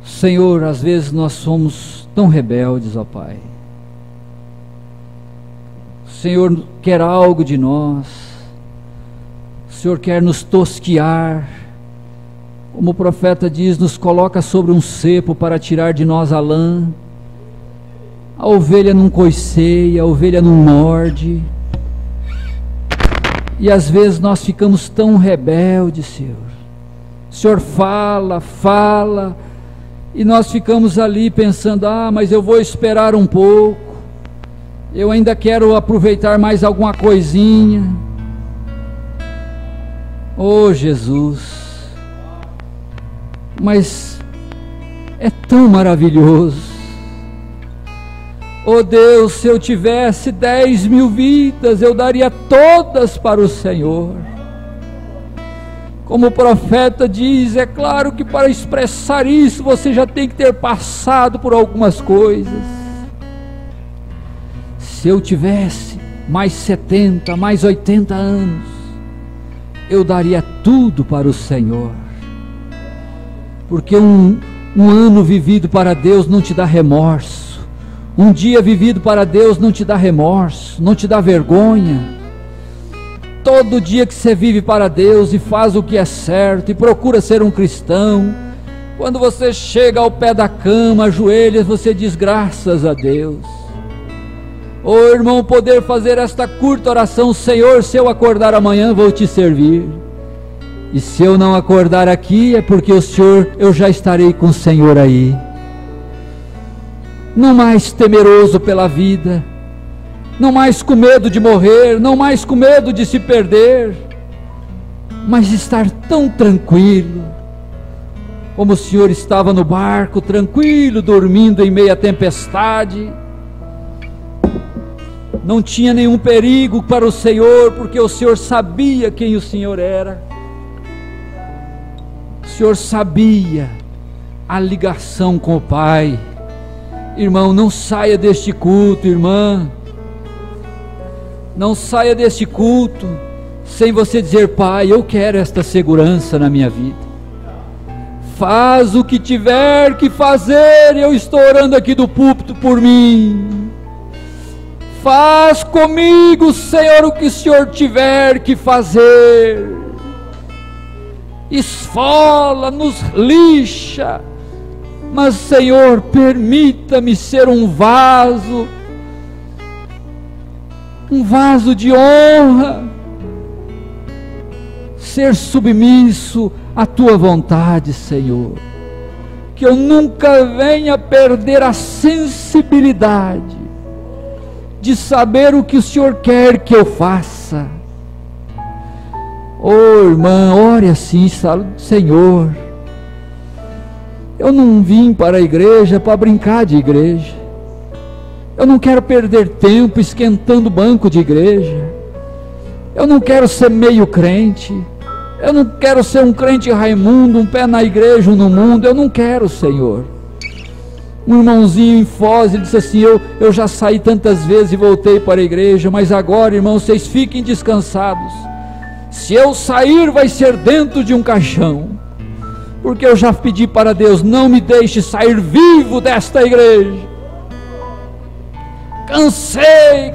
Senhor, às vezes nós somos tão rebeldes, ó Pai. O Senhor quer algo de nós, o Senhor quer nos tosquiar, como o profeta diz, nos coloca sobre um cepo para tirar de nós a lã. A ovelha não coiceia, a ovelha não morde. E às vezes nós ficamos tão rebeldes, Senhor. O Senhor fala, e nós ficamos ali pensando: mas eu vou esperar um pouco, eu ainda quero aproveitar mais alguma coisinha. Oh Jesus, mas é tão maravilhoso. Oh Deus, se eu tivesse 10.000 vidas, eu daria todas para o Senhor. Como o profeta diz, é claro que para expressar isso, você já tem que ter passado por algumas coisas. Se eu tivesse mais 70, mais 80 anos, eu daria tudo para o Senhor. Porque um ano vivido para Deus não te dá remorso. Um dia vivido para Deus não te dá remorso, não te dá vergonha. Todo dia que você vive para Deus e faz o que é certo e procura ser um cristão, quando você chega ao pé da cama, ajoelha, você diz: graças a Deus. Ô irmão, poder fazer esta curta oração: Senhor, se eu acordar amanhã, vou te servir. E se eu não acordar aqui, é porque o Senhor, eu já estarei com o Senhor aí. Não mais temeroso pela vida, não mais com medo de morrer, não mais com medo de se perder, mas estar tão tranquilo, como o Senhor estava no barco, tranquilo, dormindo em meio à tempestade. Não tinha nenhum perigo para o Senhor, porque o Senhor sabia quem o Senhor era. O Senhor sabia a ligação com o Pai. Irmão, não saia deste culto, irmã. Não saia deste culto sem você dizer: Pai, eu quero esta segurança na minha vida. Faz o que tiver que fazer, eu estou orando aqui do púlpito por mim. Faz comigo, Senhor, o que o Senhor tiver que fazer. Esfola, nos lixa, mas Senhor, permita-me ser um vaso de honra, ser submisso à Tua vontade, Senhor, que eu nunca venha perder a sensibilidade de saber o que o Senhor quer que eu faça. Oh irmã, ore assim, Senhor, eu não vim para a igreja para brincar de igreja. Eu não quero perder tempo esquentando banco de igreja. Eu não quero ser meio crente. Eu não quero ser um crente Raimundo, um pé na igreja, um no mundo. Eu não quero, Senhor. Um irmãozinho em Foz, ele disse assim: eu já saí tantas vezes e voltei para a igreja, mas agora, irmãos, vocês fiquem descansados. Se eu sair, vai ser dentro de um caixão, porque eu já pedi para Deus: não me deixe sair vivo desta igreja.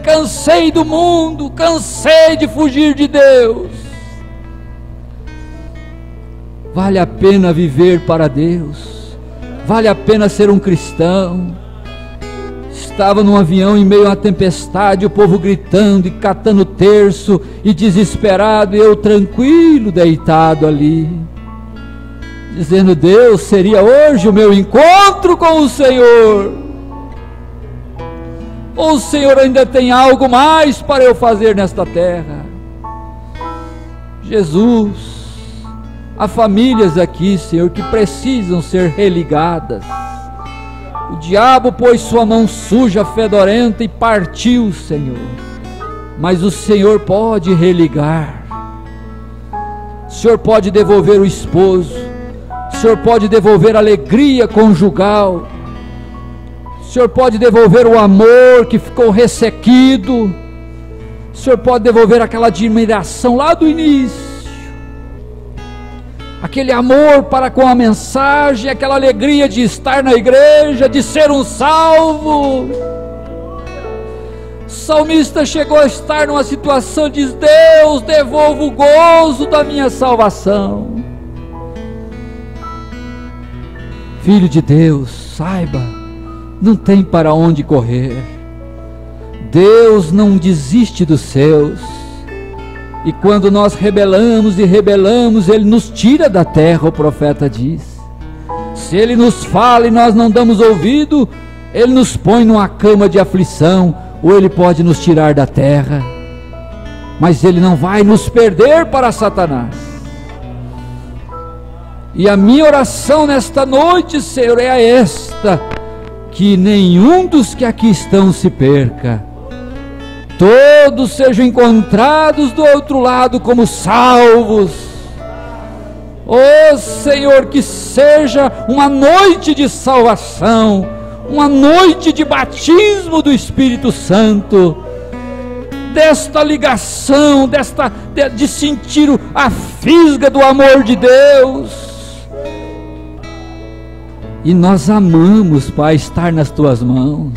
Cansei do mundo, cansei de fugir de Deus. Vale a pena viver para Deus, vale a pena ser um cristão. Estava num avião em meio a uma tempestade, o povo gritando e catando terço e desesperado, e eu tranquilo, deitado ali, dizendo: Deus, seria hoje o meu encontro com o Senhor. ou o Senhor ainda tem algo mais para eu fazer nesta terra? Jesus, há famílias aqui, Senhor, que precisam ser religadas. O diabo pôs sua mão suja, fedorenta e partiu, Senhor, mas o Senhor pode religar. O Senhor pode devolver o esposo, o Senhor pode devolver a alegria conjugal, o Senhor pode devolver o amor que ficou ressequido, o Senhor pode devolver aquela admiração lá do início, aquele amor para com a mensagem, aquela alegria de estar na igreja, de ser um salvo. O salmista chegou a estar numa situação, diz: Deus, devolva o gozo da minha salvação. Filho de Deus, saiba, não tem para onde correr. Deus não desiste dos seus, e quando nós rebelamos e rebelamos, Ele nos tira da terra, o profeta diz. Se Ele nos fala e nós não damos ouvido, Ele nos põe numa cama de aflição, ou Ele pode nos tirar da terra, mas Ele não vai nos perder para Satanás. E a minha oração nesta noite, Senhor, é esta: que nenhum dos que aqui estão se perca, todos sejam encontrados do outro lado como salvos. Oh Senhor, que seja uma noite de salvação, uma noite de batismo do Espírito Santo, desta ligação, de sentir a fisga do amor de Deus. E nós amamos, Pai, estar nas Tuas mãos.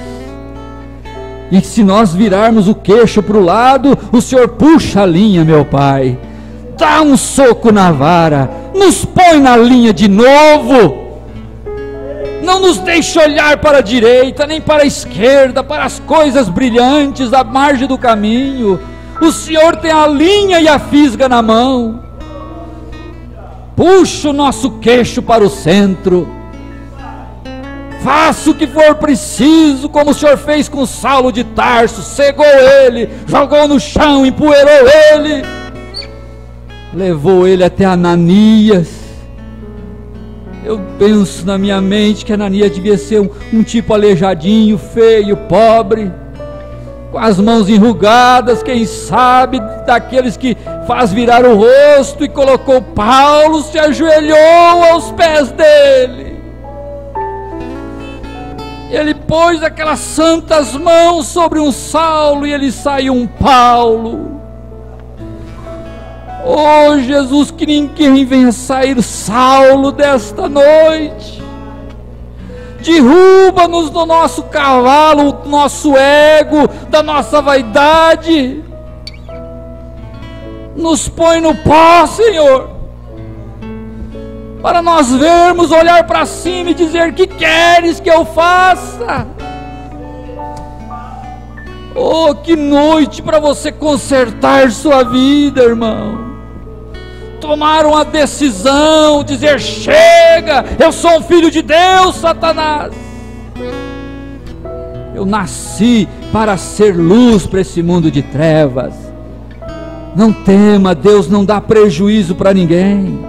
E se nós virarmos o queixo para o lado, o Senhor puxa a linha, meu Pai, dá um soco na vara, nos põe na linha de novo. Não nos deixe olhar para a direita, nem para a esquerda, para as coisas brilhantes à margem do caminho. O Senhor tem a linha e a fisga na mão. Puxa o nosso queixo para o centro. Faça o que for preciso, como o Senhor fez com Saulo de Tarso. Cegou ele, jogou no chão, empoeirou ele, levou ele até Ananias. Eu penso na minha mente que Ananias devia ser um tipo aleijadinho, feio, pobre, com as mãos enrugadas, quem sabe daqueles que faz virar o rosto, e colocou Paulo, se ajoelhou aos pés dele. Ele pôs aquelas santas mãos sobre um Saulo e ele saiu um Paulo. Oh Jesus, que ninguém venha sair Saulo desta noite. Derruba-nos do nosso cavalo, do nosso ego, da nossa vaidade. Nos põe no pó, Senhor, para nós vermos, olhar para cima e dizer: que queres que eu faça? Oh, que noite para você consertar sua vida, irmão. Tomar uma decisão, dizer: chega, eu sou um filho de Deus, Satanás. Eu nasci para ser luz para esse mundo de trevas. Não tema, Deus não dá prejuízo para ninguém.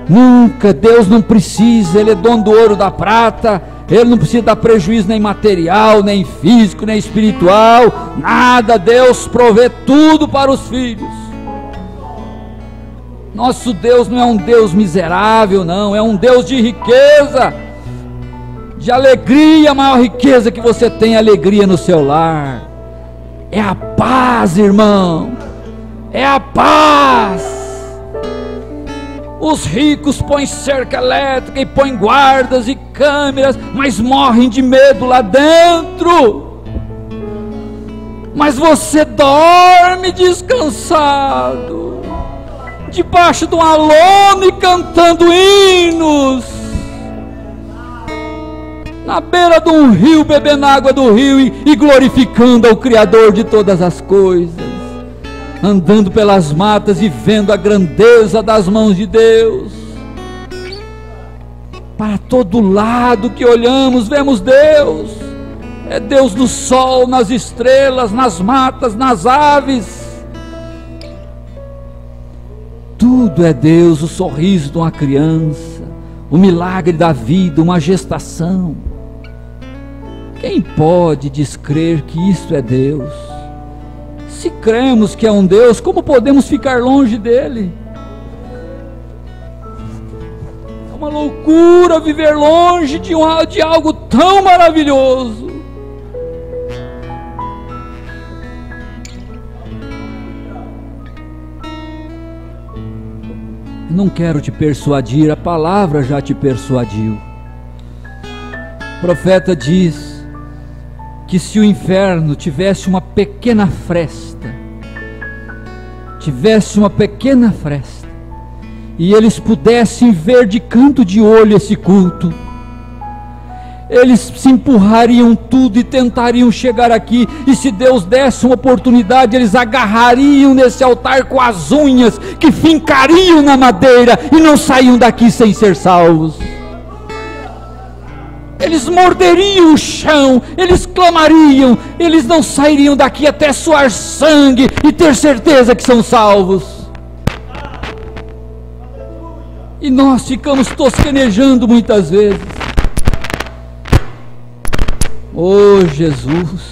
Nunca, Deus não precisa, Ele é dono do ouro, da prata, Ele não precisa dar prejuízo nem material, nem físico, nem espiritual, nada. Deus provê tudo para os filhos. Nosso Deus não é um Deus miserável, não, é um Deus de riqueza, de alegria. A maior riqueza que você tem é alegria no seu lar, é a paz, irmão, é a paz. Os ricos põem cerca elétrica e põem guardas e câmeras, mas morrem de medo lá dentro. Mas você dorme descansado, debaixo de uma lona e cantando hinos, na beira de um rio, bebendo água do rio e glorificando ao Criador de todas as coisas. Andando pelas matas e vendo a grandeza das mãos de Deus. Para todo lado que olhamos, vemos Deus. é Deus no sol, nas estrelas, nas matas, nas aves. Tudo é Deus, o sorriso de uma criança, o milagre da vida, uma gestação. Quem pode descrer que isto é Deus? Se cremos que é um Deus, como podemos ficar longe dele? É uma loucura viver longe de algo tão maravilhoso. Não quero te persuadir, a palavra já te persuadiu. O profeta diz que se o inferno tivesse uma pequena fresta, e eles pudessem ver de canto de olho esse culto, eles se empurrariam tudo e tentariam chegar aqui, e se Deus desse uma oportunidade, eles agarrariam nesse altar com as unhas, que fincariam na madeira, e não saíam daqui sem ser salvos. Eles morderiam o chão, eles clamariam, eles não sairiam daqui até suar sangue e ter certeza que são salvos. E nós ficamos tosquenejando muitas vezes. Oh Jesus,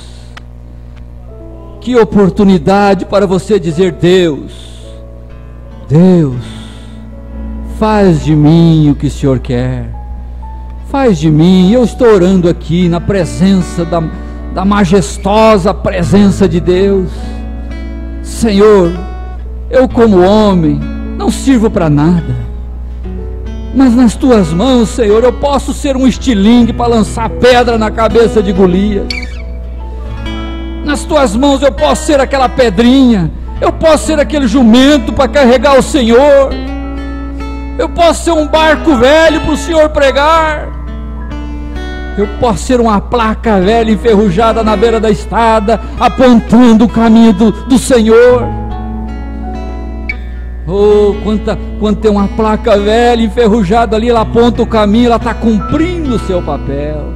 que oportunidade para você dizer: Deus, faz de mim o que o Senhor quer. Faz de mim, eu estou orando aqui na presença da majestosa presença de Deus. Senhor, eu como homem não sirvo para nada, mas nas tuas mãos, Senhor, eu posso ser um estilingue para lançar pedra na cabeça de Golias. Nas tuas mãos eu posso ser aquela pedrinha, eu posso ser aquele jumento para carregar o Senhor, eu posso ser um barco velho para o Senhor pregar, eu posso ser uma placa velha enferrujada na beira da estrada, apontando o caminho do Senhor. Oh, quando tem uma placa velha enferrujada ali, ela aponta o caminho, ela está cumprindo o seu papel.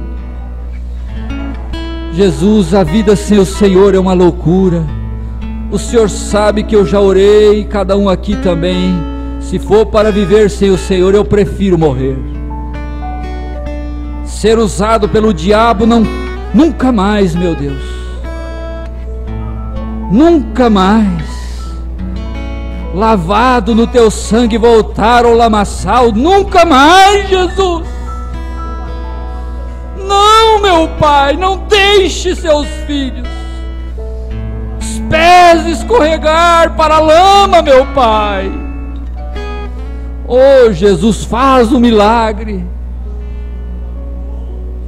Jesus, a vida sem o Senhor é uma loucura. O Senhor sabe que eu já orei, cada um aqui também. Se for para viver sem o Senhor, eu prefiro morrer. Ser usado pelo diabo, nunca mais, meu Deus, nunca mais. Lavado no teu sangue, voltar ao lamaçal, nunca mais, Jesus. Não, meu Pai, não deixe seus filhos os pés escorregar para a lama, meu Pai. Oh Jesus, faz um milagre.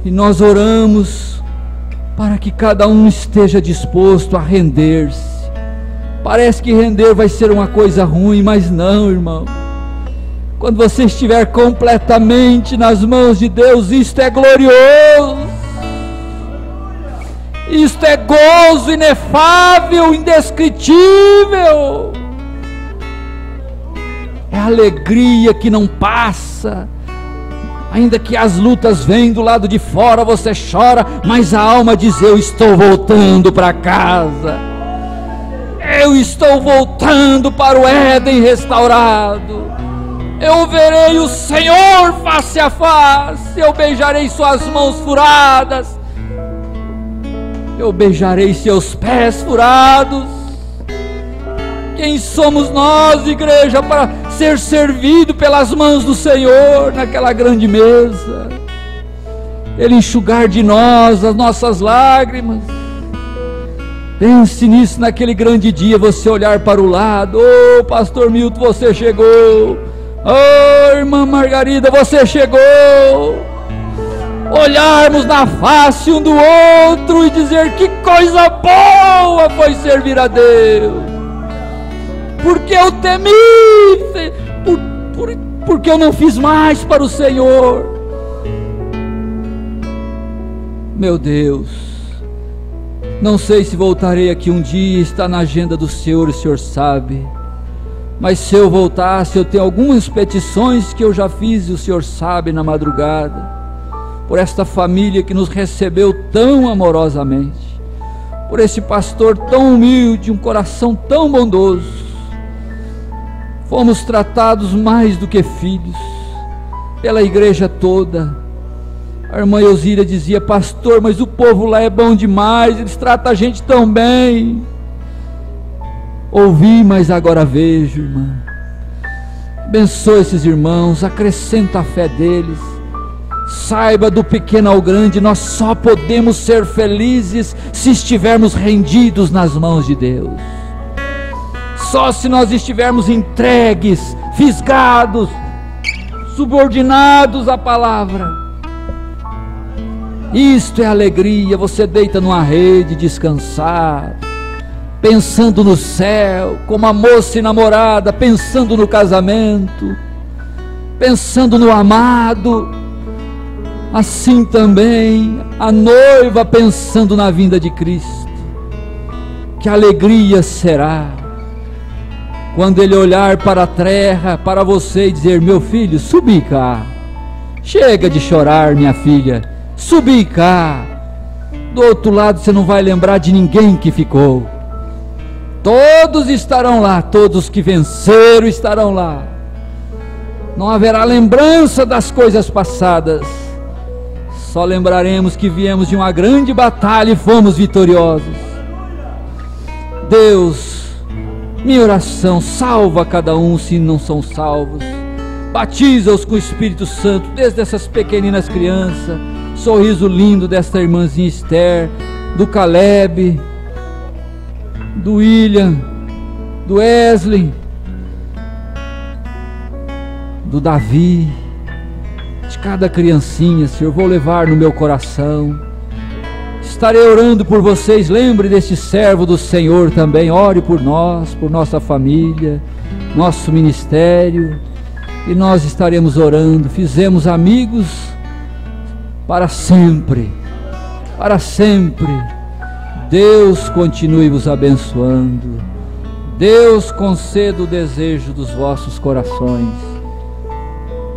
E nós oramos para que cada um esteja disposto a render-se. Parece que render vai ser uma coisa ruim, mas não, irmão. Quando você estiver completamente nas mãos de Deus, isto é glorioso. Isto é gozo inefável, indescritível. É alegria que não passa. Ainda que as lutas venham do lado de fora, você chora, mas a alma diz: eu estou voltando para casa, eu estou voltando para o Éden restaurado, eu verei o Senhor face a face, eu beijarei suas mãos furadas, eu beijarei seus pés furados. Quem somos nós, igreja, para ser servido pelas mãos do Senhor naquela grande mesa? Ele enxugar de nós as nossas lágrimas. Pense nisso naquele grande dia, você olhar para o lado: oh, pastor Milton, você chegou. Oh, irmã Margarida, você chegou. Olharmos na face um do outro e dizer: que coisa boa foi servir a Deus. Porque eu temi, porque eu não fiz mais para o Senhor. Meu Deus, não sei se voltarei aqui um dia, está na agenda do Senhor, o Senhor sabe. Mas se eu voltasse, eu tenho algumas petições que eu já fiz e o Senhor sabe na madrugada. por esta família que nos recebeu tão amorosamente, por esse pastor tão humilde, um coração tão bondoso. Fomos tratados mais do que filhos, pela igreja toda. A irmã Elzíria dizia: pastor, mas o povo lá é bom demais, eles tratam a gente tão bem. Ouvi, mas agora vejo, irmã. Abençoa esses irmãos, acrescenta a fé deles. Saiba, do pequeno ao grande, nós só podemos ser felizes se estivermos rendidos nas mãos de Deus. Só se nós estivermos entregues, fisgados, subordinados à palavra. Isto é alegria. Você deita numa rede, descansar, pensando no céu, como a moça enamorada, pensando no casamento, pensando no amado. Assim também a noiva pensando na vinda de Cristo. Que alegria será quando Ele olhar para a terra, para você e dizer: meu filho, subi cá, chega de chorar, minha filha, subi cá. Do outro lado você não vai lembrar de ninguém que ficou. Todos estarão lá, todos que venceram estarão lá. Não haverá lembrança das coisas passadas. Só lembraremos que viemos de uma grande batalha e fomos vitoriosos. Deus, minha oração, salva cada um se não são salvos. Batiza-os com o Espírito Santo, desde essas pequeninas crianças. Sorriso lindo desta irmãzinha Esther, do Caleb, do William, do Wesley, do Davi, de cada criancinha, Senhor, vou levar no meu coração. Estarei orando por vocês. Lembre deste servo do Senhor também. Ore por nós, por nossa família, nosso ministério, e nós estaremos orando. Fizemos amigos para sempre, para sempre. Deus continue vos abençoando. Deus conceda o desejo dos vossos corações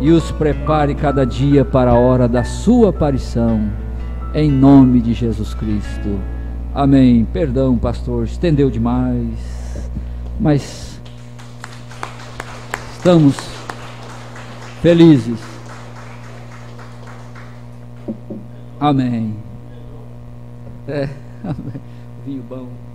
e os prepare cada dia para a hora da sua aparição, em nome de Jesus Cristo. Amém. Perdão, pastor, estendeu demais, mas estamos felizes. Amém. Amém. Vinho bom.